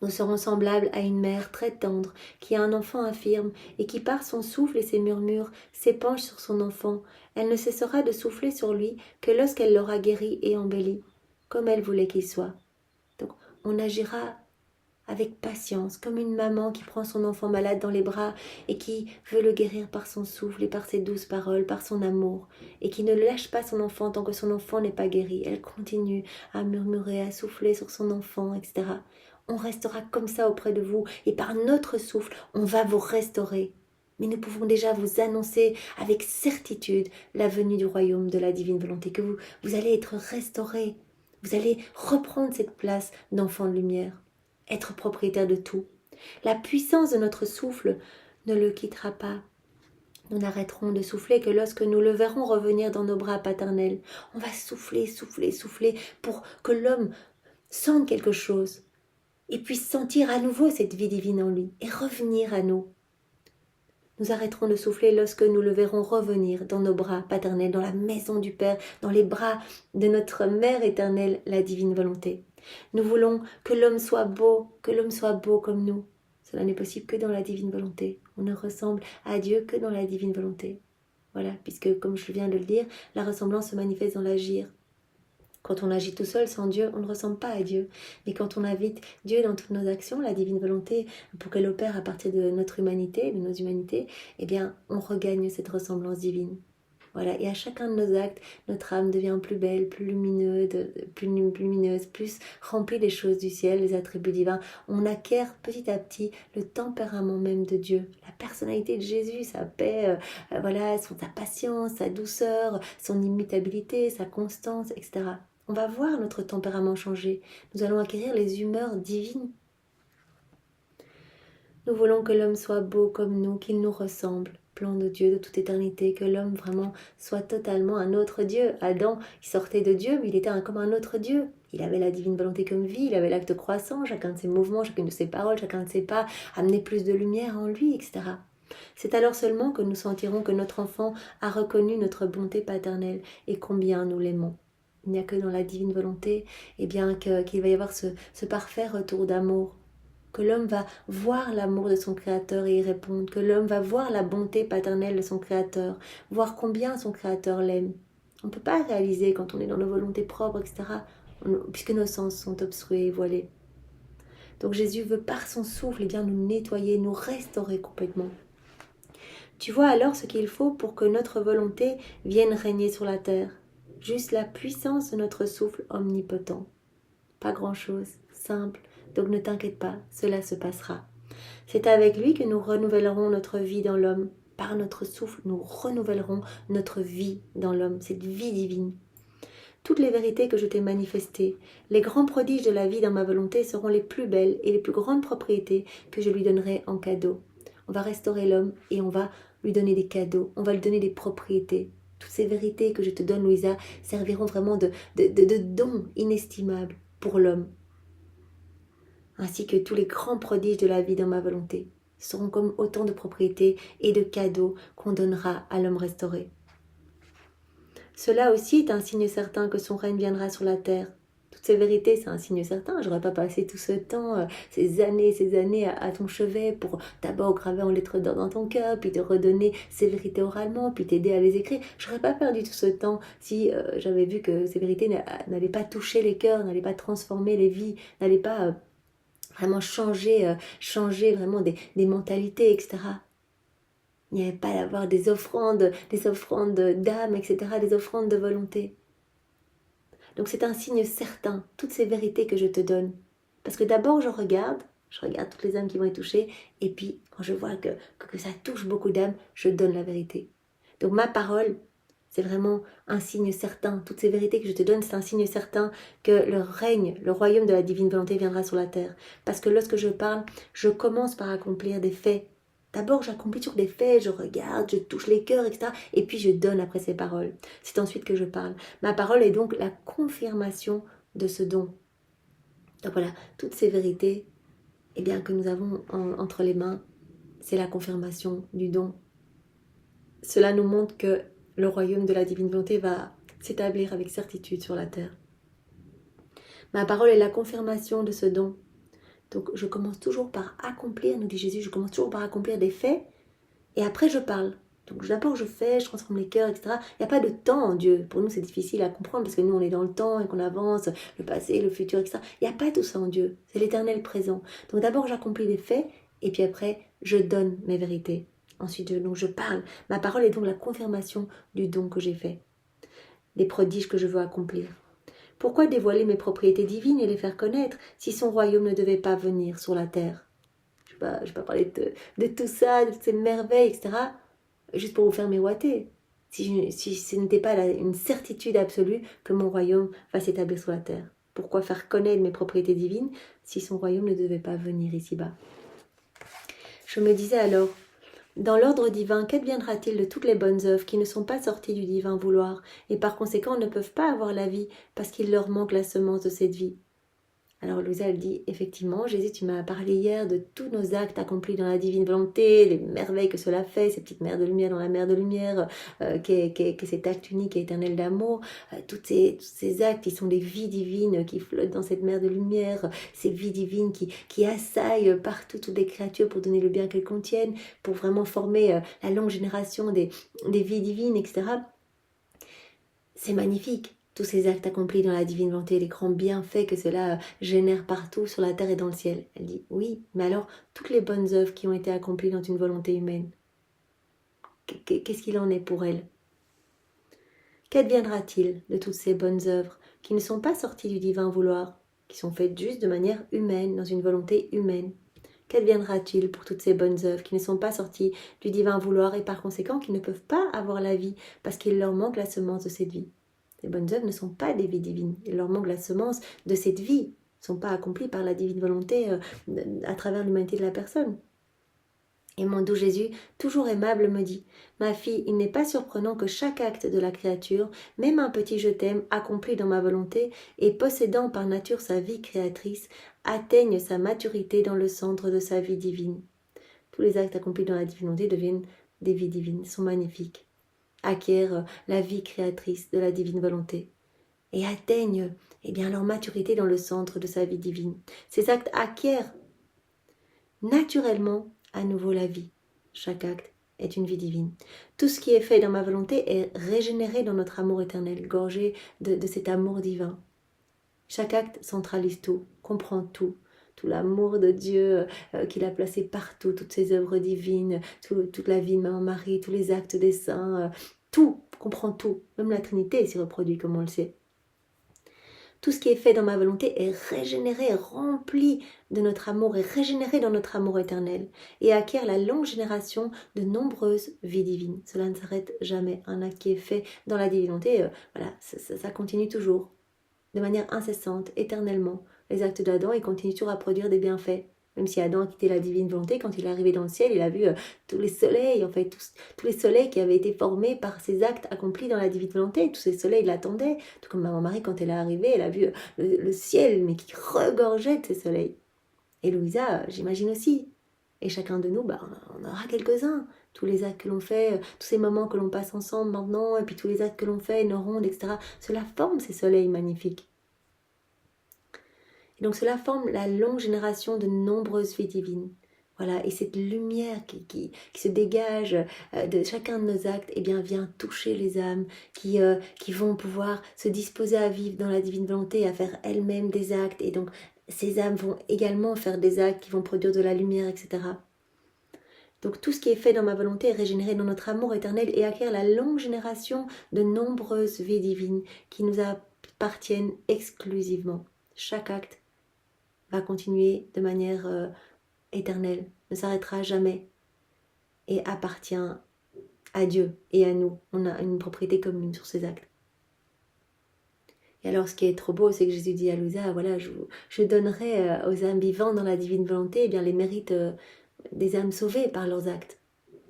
Nous serons semblables à une mère très tendre qui a un enfant infirme et qui par son souffle et ses murmures s'épanche sur son enfant. Elle ne cessera de souffler sur lui que lorsqu'elle l'aura guéri et embelli, comme elle voulait qu'il soit. Donc on agira avec patience, comme une maman qui prend son enfant malade dans les bras et qui veut le guérir par son souffle et par ses douces paroles, par son amour, et qui ne lâche pas son enfant tant que son enfant n'est pas guéri. Elle continue à murmurer, à souffler sur son enfant, etc. On restera comme ça auprès de vous, et par notre souffle, on va vous restaurer. Mais nous pouvons déjà vous annoncer avec certitude la venue du royaume de la divine volonté, que vous allez être restaurés, vous allez reprendre cette place d'enfant de lumière, être propriétaire de tout. La puissance de notre souffle ne le quittera pas. Nous n'arrêterons de souffler que lorsque nous le verrons revenir dans nos bras paternels. On va souffler, souffler, souffler pour que l'homme sente quelque chose et puisse sentir à nouveau cette vie divine en lui et revenir à nous. Nous arrêterons de souffler lorsque nous le verrons revenir dans nos bras paternels, dans la maison du Père, dans les bras de notre Mère éternelle, la divine volonté. Nous voulons que l'homme soit beau comme nous. Cela n'est possible que dans la divine volonté. On ne ressemble à Dieu que dans la divine volonté. Voilà, puisque comme je viens de le dire, la ressemblance se manifeste dans l'agir. Quand on agit tout seul, sans Dieu, on ne ressemble pas à Dieu. Mais quand on invite Dieu dans toutes nos actions, la divine volonté, pour qu'elle opère à partir de notre humanité, de nos humanités, eh bien, on regagne cette ressemblance divine. Voilà, et à chacun de nos actes, notre âme devient plus belle, plus lumineuse, plus remplie des choses du ciel, des attributs divins. On acquiert petit à petit le tempérament même de Dieu, la personnalité de Jésus, sa paix, voilà, sa patience, sa douceur, son immutabilité, sa constance, etc. On va voir notre tempérament changer. Nous allons acquérir les humeurs divines. Nous voulons que l'homme soit beau comme nous, qu'il nous ressemble. Plan de Dieu de toute éternité, que l'homme vraiment soit totalement un autre Dieu. Adam, il sortait de Dieu, mais il était comme un autre Dieu. Il avait la divine volonté comme vie, il avait l'acte croissant, chacun de ses mouvements, chacune de ses paroles, chacun de ses pas, amenait plus de lumière en lui, etc. C'est alors seulement que nous sentirons que notre enfant a reconnu notre bonté paternelle et combien nous l'aimons. Il n'y a que dans la divine volonté, eh bien, qu'il va y avoir ce parfait retour d'amour, que l'homme va voir l'amour de son Créateur et y répondre, que l'homme va voir la bonté paternelle de son Créateur, voir combien son Créateur l'aime. On ne peut pas réaliser quand on est dans nos volontés propres, etc., puisque nos sens sont obstrués et voilés. Donc Jésus veut par son souffle bien nous nettoyer, nous restaurer complètement. Tu vois alors ce qu'il faut pour que notre volonté vienne régner sur la terre. Juste la puissance de notre souffle omnipotent. Pas grand-chose, simple. Donc ne t'inquiète pas, cela se passera. C'est avec lui que nous renouvellerons notre vie dans l'homme. Par notre souffle, nous renouvellerons notre vie dans l'homme, cette vie divine. Toutes les vérités que je t'ai manifestées, les grands prodiges de la vie dans ma volonté seront les plus belles et les plus grandes propriétés que je lui donnerai en cadeau. On va restaurer l'homme et on va lui donner des cadeaux, on va lui donner des propriétés. Toutes ces vérités que je te donne, Louisa, serviront vraiment de dons inestimables pour l'homme, ainsi que tous les grands prodiges de la vie dans ma volonté. Ce seront comme autant de propriétés et de cadeaux qu'on donnera à l'homme restauré. Cela aussi est un signe certain que son règne viendra sur la terre. Toutes ces vérités, c'est un signe certain. Je n'aurais pas passé tout ce temps, ces années à ton chevet pour d'abord graver en lettres d'or dans ton cœur, puis te redonner ces vérités oralement, puis t'aider à les écrire. Je n'aurais pas perdu tout ce temps si j'avais vu que ces vérités n'allaient pas toucher les cœurs, n'allaient pas transformer les vies, n'allaient pas vraiment changer vraiment des mentalités, etc. Il n'y avait pas à avoir des offrandes d'âme, etc., des offrandes de volonté. Donc c'est un signe certain, toutes ces vérités que je te donne. Parce que d'abord je regarde toutes les âmes qui vont être touchées, et puis quand je vois que ça touche beaucoup d'âmes, je donne la vérité. Donc ma parole, c'est vraiment un signe certain. Toutes ces vérités que je te donne, c'est un signe certain que le règne, le royaume de la divine volonté viendra sur la terre. Parce que lorsque je parle, je commence par accomplir des faits. D'abord, j'accomplis toujours des faits, je regarde, je touche les cœurs, etc. Et puis je donne après ces paroles. C'est ensuite que je parle. Ma parole est donc la confirmation de ce don. Donc voilà, toutes ces vérités que nous avons entre les mains, c'est la confirmation du don. Cela nous montre que le royaume de la divine volonté va s'établir avec certitude sur la terre. Ma parole est la confirmation de ce don. Donc je commence toujours par accomplir, nous dit Jésus, je commence toujours par accomplir des faits et après je parle. Donc d'abord je fais, je transforme les cœurs, etc. Il n'y a pas de temps en Dieu. Pour nous c'est difficile à comprendre parce que nous on est dans le temps et qu'on avance, le passé, le futur, etc. Il n'y a pas tout ça en Dieu. C'est l'éternel présent. Donc d'abord j'accomplis des faits et puis après je donne mes vérités. Ensuite donc je parle. Ma parole est donc la confirmation du don que j'ai fait. Des prodiges que je veux accomplir. Pourquoi dévoiler mes propriétés divines et les faire connaître si son royaume ne devait pas venir sur la terre? Je ne vais pas parler de tout ça, de toutes ces merveilles, etc. Juste pour vous faire miroiter. Si ce n'était pas une certitude absolue que mon royaume va s'établir sur la terre. Pourquoi faire connaître mes propriétés divines si son royaume ne devait pas venir ici-bas? Je me disais alors, dans l'ordre divin, qu'adviendra-t-il de toutes les bonnes œuvres qui ne sont pas sorties du divin vouloir et par conséquent ne peuvent pas avoir la vie parce qu'il leur manque la semence de cette vie? Alors Louisa, elle dit, effectivement, Jésus, tu m'as parlé hier de tous nos actes accomplis dans la divine volonté, les merveilles que cela fait, ces petites mers de lumière dans la mer de lumière, qu'est cet acte unique et éternel d'amour, tous ces actes qui sont des vies divines qui flottent dans cette mer de lumière, ces vies divines qui assaillent partout toutes les créatures pour donner le bien qu'elles contiennent, pour vraiment former la longue génération des vies divines, etc. C'est magnifique. Tous ces actes accomplis dans la divine volonté, les grands bienfaits que cela génère partout sur la terre et dans le ciel. Elle dit, oui, mais alors, toutes les bonnes œuvres qui ont été accomplies dans une volonté humaine, qu'est-ce qu'il en est pour elle? Qu'adviendra-t-il de toutes ces bonnes œuvres qui ne sont pas sorties du divin vouloir, qui sont faites juste de manière humaine, dans une volonté humaine? Qu'adviendra-t-il pour toutes ces bonnes œuvres qui ne sont pas sorties du divin vouloir et par conséquent qui ne peuvent pas avoir la vie parce qu'il leur manque la semence de cette vie? Les bonnes œuvres ne sont pas des vies divines. Il leur manque la semence de cette vie. Elles ne sont pas accomplies par la divine volonté à travers l'humanité de la personne. Et mon doux Jésus, toujours aimable, me dit, « Ma fille, il n'est pas surprenant que chaque acte de la créature, même un petit je t'aime, accompli dans ma volonté et possédant par nature sa vie créatrice, atteigne sa maturité dans le centre de sa vie divine. » Tous les actes accomplis dans la divine volonté deviennent des vies divines, sont magnifiques. Acquièrent la vie créatrice de la divine volonté et atteignent leur maturité dans le centre de sa vie divine. Ces actes acquièrent naturellement à nouveau la vie. Chaque acte est une vie divine. Tout ce qui est fait dans ma volonté est régénéré dans notre amour éternel, gorgé de cet amour divin. Chaque acte centralise tout, comprend tout l'amour de Dieu qu'il a placé partout, toutes ses œuvres divines, toute la vie de Maman Marie, tous les actes des saints, tout, comprend tout. Même la Trinité s'y reproduit comme on le sait. Tout ce qui est fait dans ma volonté est régénéré, rempli de notre amour, est régénéré dans notre amour éternel et acquiert la longue génération de nombreuses vies divines. Cela ne s'arrête jamais. Un acte qui est fait dans la divinité, ça continue toujours, de manière incessante, éternellement. Les actes d'Adam, ils continuent toujours à produire des bienfaits. Même si Adam a quitté la divine volonté, quand il est arrivé dans le ciel, il a vu tous les soleils, tous les soleils qui avaient été formés par ces actes accomplis dans la divine volonté. Tous ces soleils l'attendaient. Tout comme Maman Marie, quand elle est arrivée, elle a vu le ciel, mais qui regorgeait de ces soleils. Et Louisa, j'imagine aussi. Et chacun de nous, on aura quelques-uns. Tous les actes que l'on fait, tous ces moments que l'on passe ensemble maintenant, et puis tous les actes que l'on fait, nos rondes, etc. Cela forme ces soleils magnifiques. Et donc cela forme la longue génération de nombreuses vies divines. Voilà, et cette lumière qui se dégage de chacun de nos actes, vient toucher les âmes qui vont pouvoir se disposer à vivre dans la divine volonté, à faire elles-mêmes des actes. Et donc ces âmes vont également faire des actes qui vont produire de la lumière, etc. Donc tout ce qui est fait dans ma volonté est régénéré dans notre amour éternel et acquiert la longue génération de nombreuses vies divines qui nous appartiennent exclusivement. Chaque acte va continuer de manière éternelle, ne s'arrêtera jamais et appartient à Dieu et à nous. On a une propriété commune sur ces actes. Et alors ce qui est trop beau, c'est que Jésus dit à Louisa, voilà, je donnerai aux âmes vivantes dans la divine volonté les mérites des âmes sauvées par leurs actes.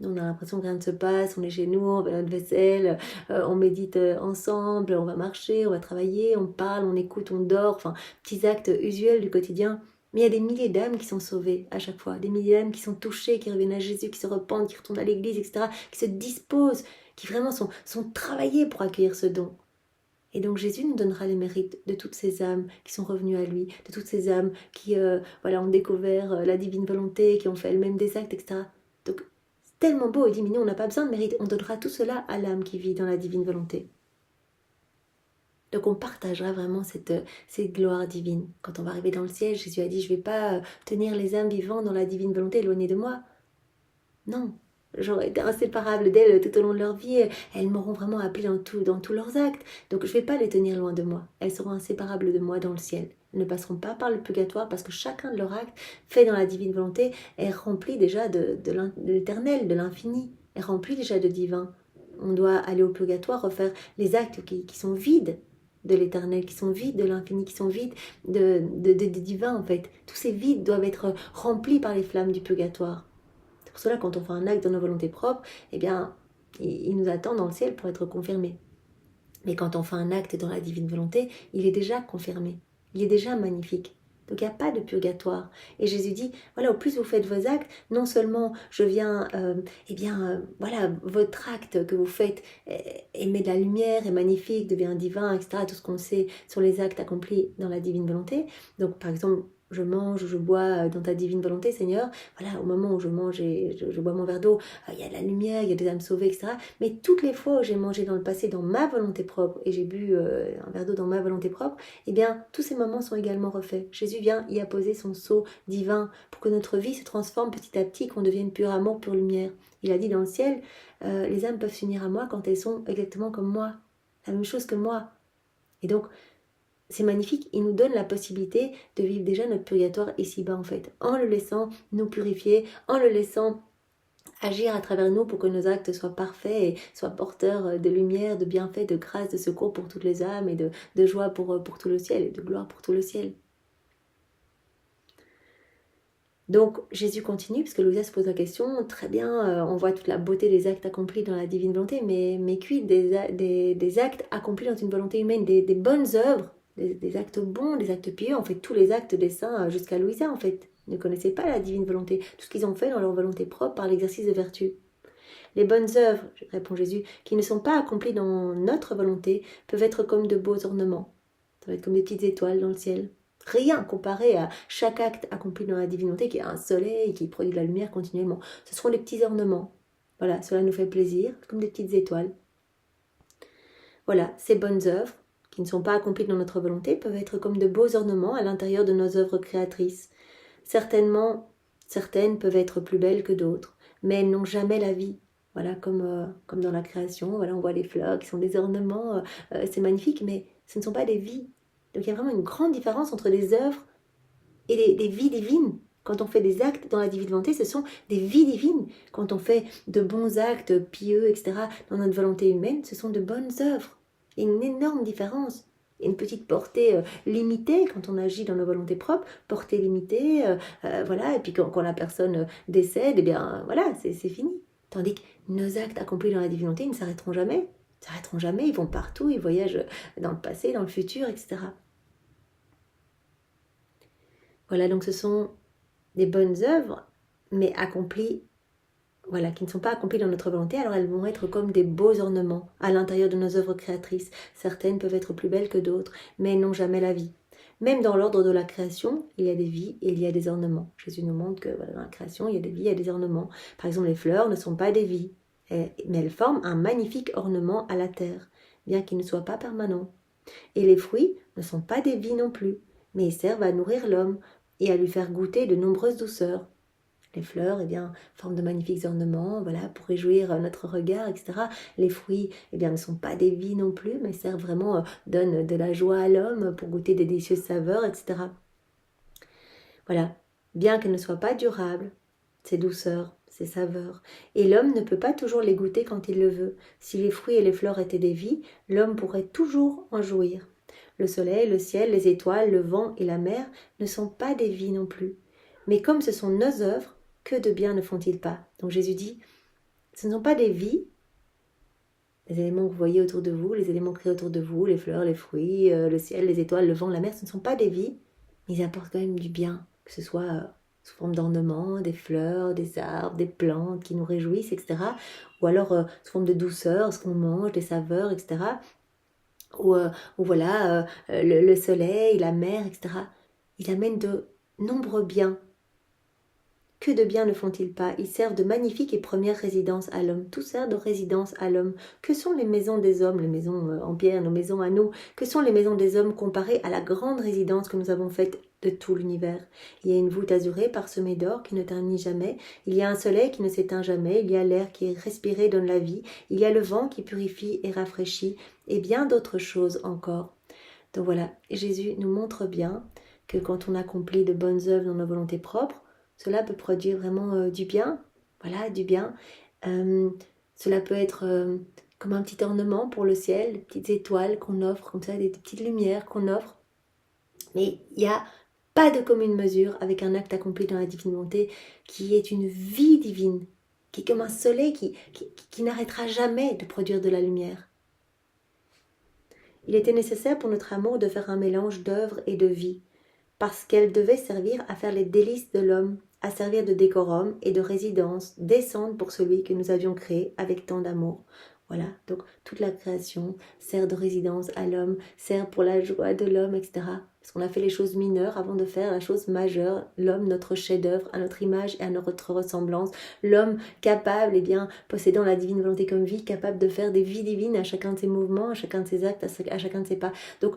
On a l'impression que rien ne se passe, on est chez nous, on fait notre vaisselle, on médite ensemble, on va marcher, on va travailler, on parle, on écoute, on dort, petits actes usuels du quotidien. Mais il y a des milliers d'âmes qui sont sauvées à chaque fois, des milliers d'âmes qui sont touchées, qui reviennent à Jésus, qui se repentent, qui retournent à l'église, etc., qui se disposent, qui vraiment sont travaillées pour accueillir ce don. Et donc Jésus nous donnera les mérites de toutes ces âmes qui sont revenues à lui, de toutes ces âmes qui ont découvert la divine volonté, qui ont fait elles-mêmes des actes, etc. Donc c'est tellement beau, il dit, mais nous on n'a pas besoin de mérite, on donnera tout cela à l'âme qui vit dans la divine volonté. Donc on partagera vraiment cette gloire divine. Quand on va arriver dans le ciel, Jésus a dit, je ne vais pas tenir les âmes vivantes dans la divine volonté éloignées de moi. Non, j'aurais été inséparable d'elles tout au long de leur vie. Elles m'auront vraiment appelé dans tous leurs actes. Donc je ne vais pas les tenir loin de moi. Elles seront inséparables de moi dans le ciel. Elles ne passeront pas par le purgatoire parce que chacun de leurs actes fait dans la divine volonté est rempli déjà de l'éternel, de l'infini, est rempli déjà de divin. On doit aller au purgatoire, refaire les actes qui sont vides de l'éternel, qui sont vides de l'infini, qui sont vides de divin en fait. Tous ces vides doivent être remplis par les flammes du purgatoire. C'est pour cela quand on fait un acte dans nos volontés propres, eh bien, il nous attend dans le ciel pour être confirmé. Mais quand on fait un acte dans la divine volonté, il est déjà confirmé. Il est déjà magnifique. Donc il n'y a pas de purgatoire. Et Jésus dit, voilà, au plus vous faites vos actes, non seulement je viens, voilà, votre acte que vous faites émet de la lumière, est magnifique, devient divin, etc. Tout ce qu'on sait sur les actes accomplis dans la divine volonté. Donc par exemple, je mange ou je bois dans ta divine volonté, Seigneur. Voilà, au moment où je mange et je bois mon verre d'eau, il y a de la lumière, il y a des âmes sauvées, etc. Mais toutes les fois où j'ai mangé dans le passé dans ma volonté propre et j'ai bu un verre d'eau dans ma volonté propre, eh bien, tous ces moments sont également refaits. Jésus vient y apposer son sceau divin pour que notre vie se transforme petit à petit, qu'on devienne pur amour, pure lumière. Il a dit dans le ciel, les âmes peuvent s'unir à moi quand elles sont exactement comme moi, la même chose que moi. Et donc, c'est magnifique, il nous donne la possibilité de vivre déjà notre purgatoire ici-bas en fait, en le laissant nous purifier, en le laissant agir à travers nous pour que nos actes soient parfaits et soient porteurs de lumière, de bienfaits, de grâce, de secours pour toutes les âmes et de joie pour tout le ciel et de gloire pour tout le ciel. Donc Jésus continue, parce que Louisa se pose la question, très bien, on voit toute la beauté des actes accomplis dans la divine volonté, mais quid des actes accomplis dans une volonté humaine, des bonnes œuvres, des actes bons, des actes pieux, on fait tous les actes des saints jusqu'à Louisa en fait. Ils ne connaissaient pas la divine volonté, tout ce qu'ils ont fait dans leur volonté propre par l'exercice de vertu. Les bonnes œuvres, répond Jésus, qui ne sont pas accomplies dans notre volonté, peuvent être comme de beaux ornements. Ça va être comme des petites étoiles dans le ciel. Rien comparé à chaque acte accompli dans la divinité qui est un soleil qui produit de la lumière continuellement. Ce seront des petits ornements. Voilà, cela nous fait plaisir, comme des petites étoiles. Voilà, ces bonnes œuvres, qui ne sont pas accomplies dans notre volonté, peuvent être comme de beaux ornements à l'intérieur de nos œuvres créatrices. Certaines peuvent être plus belles que d'autres, mais elles n'ont jamais la vie. Voilà, comme dans la création, voilà, on voit les fleurs qui sont des ornements, c'est magnifique, mais ce ne sont pas des vies. Donc il y a vraiment une grande différence entre des œuvres et des vies divines. Quand on fait des actes dans la divine volonté, ce sont des vies divines. Quand on fait de bons actes pieux, etc., dans notre volonté humaine, ce sont de bonnes œuvres. Il y a une énorme différence. Il y a une petite portée limitée quand on agit dans nos volontés propres, portée limitée, voilà, et puis quand la personne décède, eh bien voilà, c'est fini. Tandis que nos actes accomplis dans la divine volonté, ils ne s'arrêteront jamais. Ils s'arrêteront jamais, ils vont partout, ils voyagent dans le passé, dans le futur, etc. Voilà, donc ce sont des bonnes œuvres, mais accomplies, voilà, qui ne sont pas accomplies dans notre volonté, alors elles vont être comme des beaux ornements à l'intérieur de nos œuvres créatrices. Certaines peuvent être plus belles que d'autres, mais elles n'ont jamais la vie. Même dans l'ordre de la création, il y a des vies et il y a des ornements. Jésus nous montre que voilà, dans la création, il y a des vies, il y a des ornements. Par exemple, les fleurs ne sont pas des vies, mais elles forment un magnifique ornement à la terre, bien qu'ils ne soient pas permanents. Et les fruits ne sont pas des vies non plus, mais ils servent à nourrir l'homme et à lui faire goûter de nombreuses douceurs. Les fleurs, eh bien, forment de magnifiques ornements, voilà, pour réjouir notre regard, etc. Les fruits, eh bien, ne sont pas des vies non plus, mais servent vraiment, donnent de la joie à l'homme pour goûter des délicieuses saveurs, etc. Voilà, bien qu'elles ne soient pas durables, ces douceurs, ces saveurs, et l'homme ne peut pas toujours les goûter quand il le veut. Si les fruits et les fleurs étaient des vies, l'homme pourrait toujours en jouir. Le soleil, le ciel, les étoiles, le vent et la mer ne sont pas des vies non plus. Mais comme ce sont nos œuvres, que de bien ne font-ils pas? Donc Jésus dit, ce ne sont pas des vies, les éléments que vous voyez autour de vous, les éléments créés autour de vous, les fleurs, les fruits, le ciel, les étoiles, le vent, la mer, ce ne sont pas des vies, mais ils apportent quand même du bien, que ce soit sous forme d'ornements, des fleurs, des arbres, des plantes qui nous réjouissent, etc. Ou alors sous forme de douceur, ce qu'on mange, des saveurs, etc. ou voilà, le soleil, la mer, etc. Il amène de nombreux biens. Que de bien ne font-ils pas? Ils servent de magnifiques et premières résidences à l'homme. Tout sert de résidence à l'homme. Que sont les maisons des hommes, les maisons en pierre, nos maisons à nous? Que sont les maisons des hommes comparées à la grande résidence que nous avons faite de tout l'univers? Il y a une voûte azurée parsemée d'or qui ne ternit jamais. Il y a un soleil qui ne s'éteint jamais. Il y a l'air qui est respiré donne la vie. Il y a le vent qui purifie et rafraîchit. Et bien d'autres choses encore. Donc voilà, Jésus nous montre bien que quand on accomplit de bonnes œuvres dans nos volontés propres, cela peut produire vraiment du bien, voilà, du bien. Cela peut être comme un petit ornement pour le ciel, des petites étoiles qu'on offre, comme ça, des petites lumières qu'on offre. Mais il n'y a pas de commune mesure avec un acte accompli dans la divine volonté qui est une vie divine, qui est comme un soleil qui n'arrêtera jamais de produire de la lumière. Il était nécessaire pour notre amour de faire un mélange d'œuvre et de vie, parce qu'elle devait servir à faire les délices de l'homme, à servir de décorum et de résidence décente pour celui que nous avions créé avec tant d'amour. Voilà, donc toute la création sert de résidence à l'homme, sert pour la joie de l'homme, etc. Parce qu'on a fait les choses mineures avant de faire la chose majeure, l'homme, notre chef-d'œuvre, à notre image et à notre ressemblance, l'homme capable, possédant la divine volonté comme vie, capable de faire des vies divines à chacun de ses mouvements, à chacun de ses actes, à chacun de ses pas. Donc,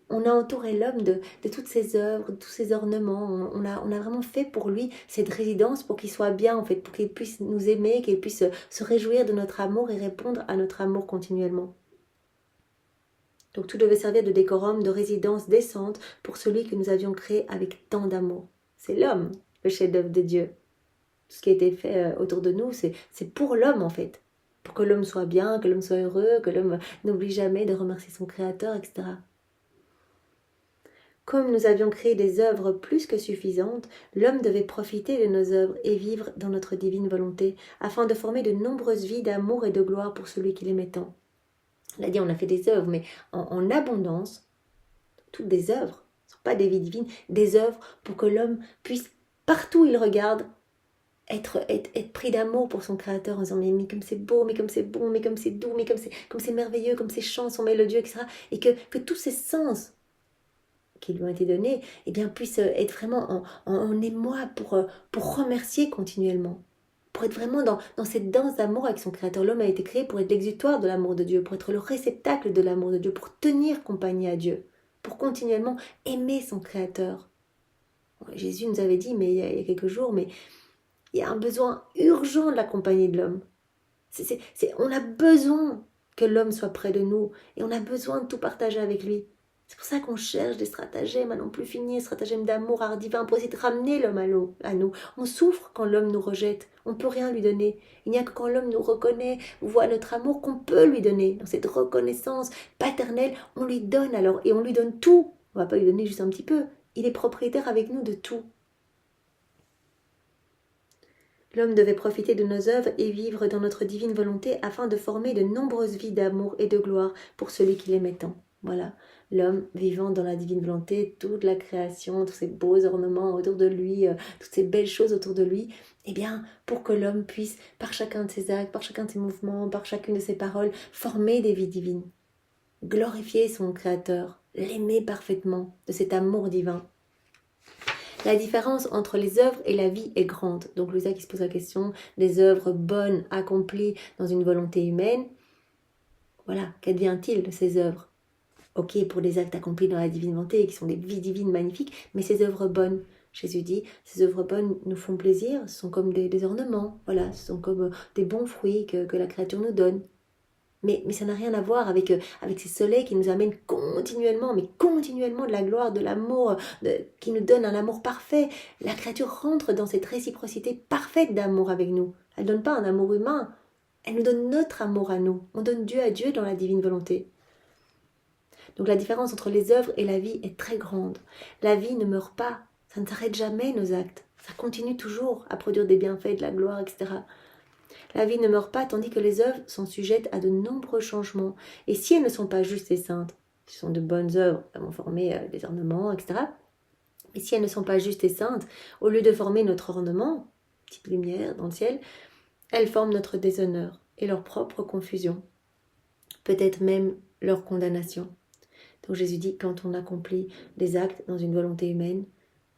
on a entouré l'homme de toutes ses œuvres, de tous ses ornements. On a vraiment fait pour lui cette résidence pour qu'il soit bien, en fait, pour qu'il puisse nous aimer, qu'il puisse se réjouir de notre amour et répondre à notre amour continuellement. Donc tout devait servir de décorum, de résidence décente pour celui que nous avions créé avec tant d'amour. C'est l'homme, le chef-d'œuvre de Dieu. Tout ce qui a été fait autour de nous, c'est pour l'homme, en fait. Pour que l'homme soit bien, que l'homme soit heureux, que l'homme n'oublie jamais de remercier son Créateur, etc. Comme nous avions créé des œuvres plus que suffisantes, l'homme devait profiter de nos œuvres et vivre dans notre divine volonté, afin de former de nombreuses vies d'amour et de gloire pour celui qui l'aimait tant. On a dit, on a fait des œuvres, mais en abondance, toutes des œuvres, ce ne sont pas des vies divines, des œuvres pour que l'homme puisse, partout où il regarde, être pris d'amour pour son Créateur en disant mais comme c'est beau, mais comme c'est bon, mais comme c'est doux, mais comme c'est merveilleux, comme ces chants sont mélodieux, etc. Et que tous ces sens qui lui ont été donnés, puissent être vraiment en émoi pour remercier continuellement, pour être vraiment dans cette danse d'amour avec son Créateur. L'homme a été créé pour être l'exutoire de l'amour de Dieu, pour être le réceptacle de l'amour de Dieu, pour tenir compagnie à Dieu, pour continuellement aimer son Créateur. Jésus nous avait dit, mais il y a quelques jours, mais il y a un besoin urgent de la compagnie de l'homme. On a besoin que l'homme soit près de nous, et on a besoin de tout partager avec lui. C'est pour ça qu'on cherche des stratagèmes à non plus finir, stratagèmes d'amour art divin pour essayer de ramener l'homme à nous. On souffre quand l'homme nous rejette, on ne peut rien lui donner. Il n'y a que quand l'homme nous reconnaît, voit notre amour qu'on peut lui donner. Dans cette reconnaissance paternelle, on lui donne alors, et on lui donne tout. On ne va pas lui donner juste un petit peu, il est propriétaire avec nous de tout. L'homme devait profiter de nos œuvres et vivre dans notre divine volonté afin de former de nombreuses vies d'amour et de gloire pour celui qui l'aimait tant. Voilà, l'homme vivant dans la divine volonté, toute la création, tous ces beaux ornements autour de lui, toutes ces belles choses autour de lui, pour que l'homme puisse, par chacun de ses actes, par chacun de ses mouvements, par chacune de ses paroles, former des vies divines, glorifier son Créateur, l'aimer parfaitement de cet amour divin. La différence entre les œuvres et la vie est grande. Donc Louisa qui se pose la question des œuvres bonnes accomplies dans une volonté humaine. Voilà, qu'advient-il de ces œuvres? Ok, pour des actes accomplis dans la divine volonté qui sont des vies divines magnifiques, mais ces œuvres bonnes, Jésus dit, ces œuvres bonnes nous font plaisir, ce sont comme des ornements, voilà, ce sont comme des bons fruits que la créature nous donne. Mais ça n'a rien à voir avec ces soleils qui nous amènent continuellement de la gloire, de l'amour, qui nous donne un amour parfait. La créature rentre dans cette réciprocité parfaite d'amour avec nous. Elle ne donne pas un amour humain, elle nous donne notre amour à nous. On donne Dieu à Dieu dans la divine volonté. Donc la différence entre les œuvres et la vie est très grande. La vie ne meurt pas, ça ne s'arrête jamais nos actes. Ça continue toujours à produire des bienfaits, de la gloire, etc. La vie ne meurt pas, tandis que les œuvres sont sujettes à de nombreux changements. Et si elles ne sont pas justes et saintes, ce sont de bonnes œuvres, elles vont former des ornements, etc. Mais si elles ne sont pas justes et saintes, au lieu de former notre ornement, petite lumière dans le ciel, elles forment notre déshonneur et leur propre confusion. Peut-être même leur condamnation. Donc Jésus dit, quand on accomplit des actes dans une volonté humaine,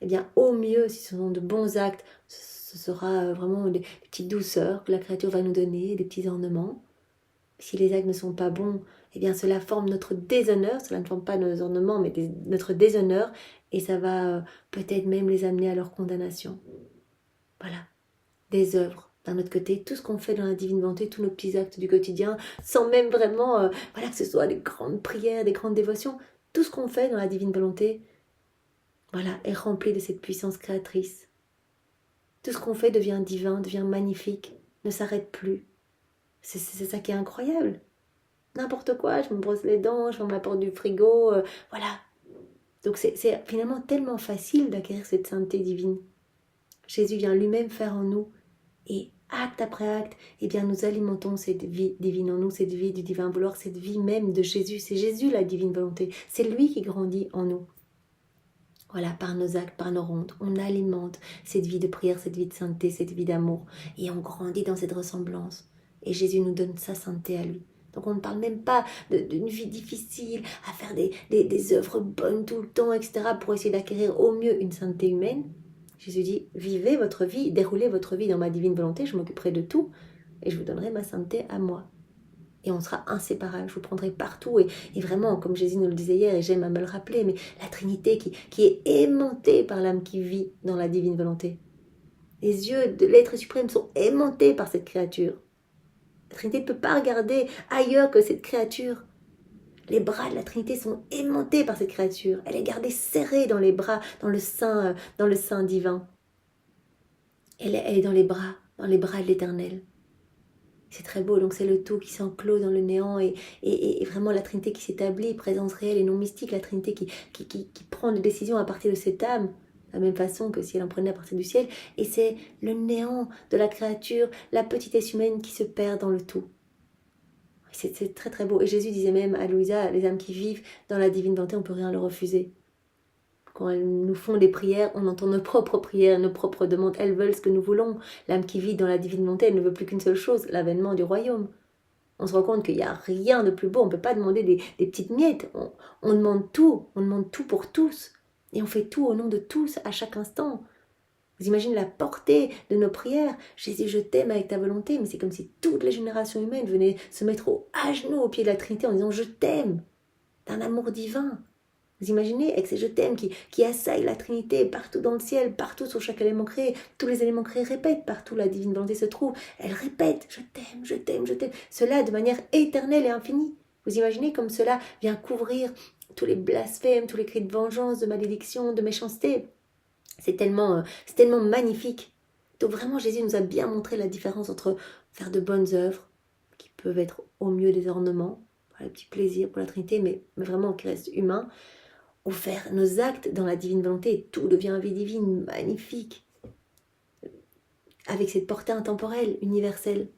eh bien au mieux, si ce sont de bons actes, ce sera vraiment des petites douceurs que la créature va nous donner, des petits ornements. Si les actes ne sont pas bons, eh bien cela forme notre déshonneur, cela ne forme pas nos ornements, mais notre déshonneur, et ça va peut-être même les amener à leur condamnation. Voilà, des œuvres. D'un autre côté, tout ce qu'on fait dans la divine volonté, tous nos petits actes du quotidien, sans même vraiment, que ce soit des grandes prières, des grandes dévotions, tout ce qu'on fait dans la divine volonté, est rempli de cette puissance créatrice. Tout ce qu'on fait devient divin, devient magnifique, ne s'arrête plus. C'est ça qui est incroyable. N'importe quoi, je me brosse les dents, je m'apporte du frigo, voilà. Donc c'est finalement tellement facile d'acquérir cette sainteté divine. Jésus vient lui-même faire en nous, et acte après acte, eh bien nous alimentons cette vie divine en nous, cette vie du divin vouloir, cette vie même de Jésus. C'est Jésus la divine volonté, c'est lui qui grandit en nous. Voilà, par nos actes, par nos rondes, on alimente cette vie de prière, cette vie de sainteté, cette vie d'amour, et on grandit dans cette ressemblance. Et Jésus nous donne sa sainteté à lui. Donc on ne parle même pas d'une vie difficile, à faire des œuvres bonnes tout le temps, etc., pour essayer d'acquérir au mieux une sainteté humaine. Jésus dit, vivez votre vie, déroulez votre vie dans ma divine volonté, je m'occuperai de tout, et je vous donnerai ma sainteté à moi. Et on sera inséparables, je vous prendrai partout. Et vraiment, comme Jésus nous le disait hier, et j'aime à me le rappeler, mais la Trinité qui est aimantée par l'âme qui vit dans la divine volonté. Les yeux de l'être suprême sont aimantés par cette créature. La Trinité ne peut pas regarder ailleurs que cette créature. Les bras de la Trinité sont aimantés par cette créature. Elle est gardée serrée dans les bras, dans le sein divin. Elle est dans les bras de l'Éternel. C'est très beau, donc c'est le tout qui s'enclôt dans le néant et vraiment la Trinité qui s'établit, présence réelle et non mystique, la Trinité qui prend des décisions à partir de cette âme, de la même façon que si elle en prenait à partir du ciel, et c'est le néant de la créature, la petitesse humaine qui se perd dans le tout. C'est très très beau, et Jésus disait même à Louisa, les âmes qui vivent dans la divine volonté, on ne peut rien leur refuser. Quand elles nous font des prières, on entend nos propres prières, nos propres demandes. Elles veulent ce que nous voulons. L'âme qui vit dans la divine volonté, elle ne veut plus qu'une seule chose, l'avènement du royaume. On se rend compte qu'il n'y a rien de plus beau. On ne peut pas demander des petites miettes. On demande tout pour tous. Et on fait tout au nom de tous, à chaque instant. Vous imaginez la portée de nos prières. Jésus, je t'aime avec ta volonté. Mais c'est comme si toutes les générations humaines venaient se mettre à genoux au pied de la Trinité en disant « Je t'aime » d'un amour divin. Vous imaginez, avec ces je t'aime qui assaillent la Trinité partout dans le ciel, partout sur chaque élément créé, tous les éléments créés répètent, partout la divine volonté se trouve, elle répète, je t'aime, je t'aime, je t'aime, cela de manière éternelle et infinie. Vous imaginez comme cela vient couvrir tous les blasphèmes, tous les cris de vengeance, de malédiction, de méchanceté. C'est tellement magnifique. Donc vraiment, Jésus nous a bien montré la différence entre faire de bonnes œuvres, qui peuvent être au mieux des ornements, pour les petits plaisirs pour la Trinité, mais vraiment qui restent humains, ou faire nos actes dans la divine volonté, et tout devient vie divine, magnifique, avec cette portée intemporelle, universelle.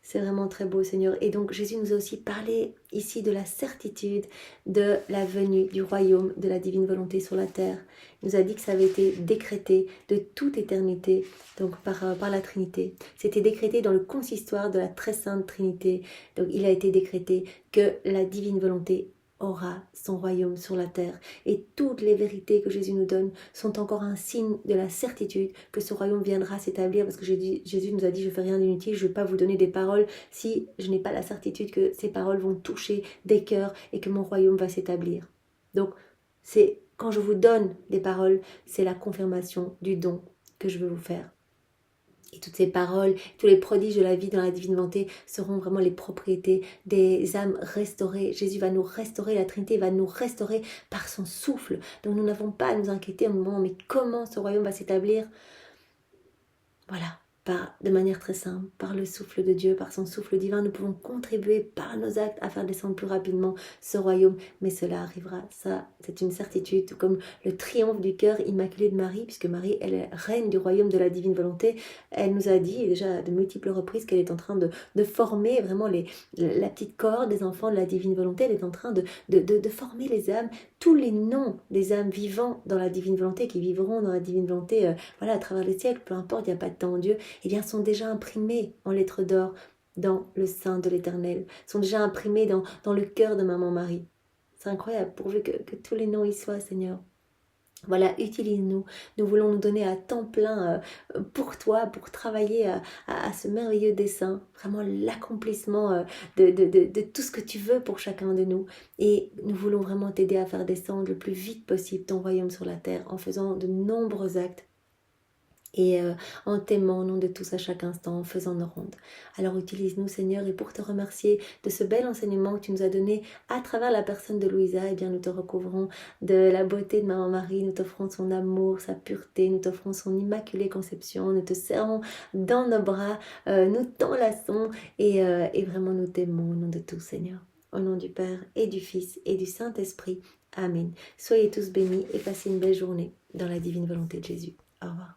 C'est vraiment très beau, Seigneur. Et donc, Jésus nous a aussi parlé ici de la certitude de la venue du royaume de la divine volonté sur la terre. Il nous a dit que ça avait été décrété de toute éternité, donc par la Trinité. C'était décrété dans le consistoire de la très sainte Trinité. Donc, il a été décrété que la divine volonté aura son royaume sur la terre. Et toutes les vérités que Jésus nous donne sont encore un signe de la certitude que ce royaume viendra s'établir, parce que Jésus nous a dit, je ne fais rien d'inutile, je ne vais pas vous donner des paroles si je n'ai pas la certitude que ces paroles vont toucher des cœurs et que mon royaume va s'établir. Donc, c'est quand je vous donne des paroles, c'est la confirmation du don que je veux vous faire. Et toutes ces paroles, tous les prodiges de la vie dans la divine volonté seront vraiment les propriétés des âmes restaurées. Jésus va nous restaurer, la Trinité va nous restaurer par son souffle. Donc nous n'avons pas à nous inquiéter au moment, mais comment ce royaume va s'établir? Voilà, de manière très simple, par le souffle de Dieu, par son souffle divin, nous pouvons contribuer par nos actes à faire descendre plus rapidement ce royaume. Mais cela arrivera, ça c'est une certitude, comme le triomphe du cœur immaculé de Marie, puisque Marie, elle est reine du royaume de la divine volonté. Elle nous a dit déjà de multiples reprises qu'elle est en train de former vraiment la petite corde des enfants de la divine volonté. Elle est en train de former les âmes, tous les noms des âmes vivant dans la divine volonté, qui vivront dans la divine volonté à travers les siècles, peu importe, il n'y a pas de temps en Dieu, eh bien, sont déjà imprimés en lettres d'or dans le sein de l'Éternel, sont déjà imprimés dans le cœur de Maman Marie. C'est incroyable, pourvu que tous les noms y soient, Seigneur. Voilà, utilise-nous. Nous voulons nous donner à temps plein pour toi, pour travailler à ce merveilleux dessein. Vraiment l'accomplissement de tout ce que tu veux pour chacun de nous. Et nous voulons vraiment t'aider à faire descendre le plus vite possible ton royaume sur la terre en faisant de nombreux actes et en t'aimant au nom de tous à chaque instant, en faisant nos rondes. Alors utilise-nous Seigneur, et pour te remercier de ce bel enseignement que tu nous as donné à travers la personne de Louisa, eh bien nous te recouvrons de la beauté de Maman Marie, nous t'offrons son amour, sa pureté, nous t'offrons son immaculée conception, nous te serrons dans nos bras, nous t'enlaçons et vraiment nous t'aimons au nom de tous Seigneur. Au nom du Père et du Fils et du Saint-Esprit. Amen. Soyez tous bénis et passez une belle journée dans la divine volonté de Jésus. Au revoir.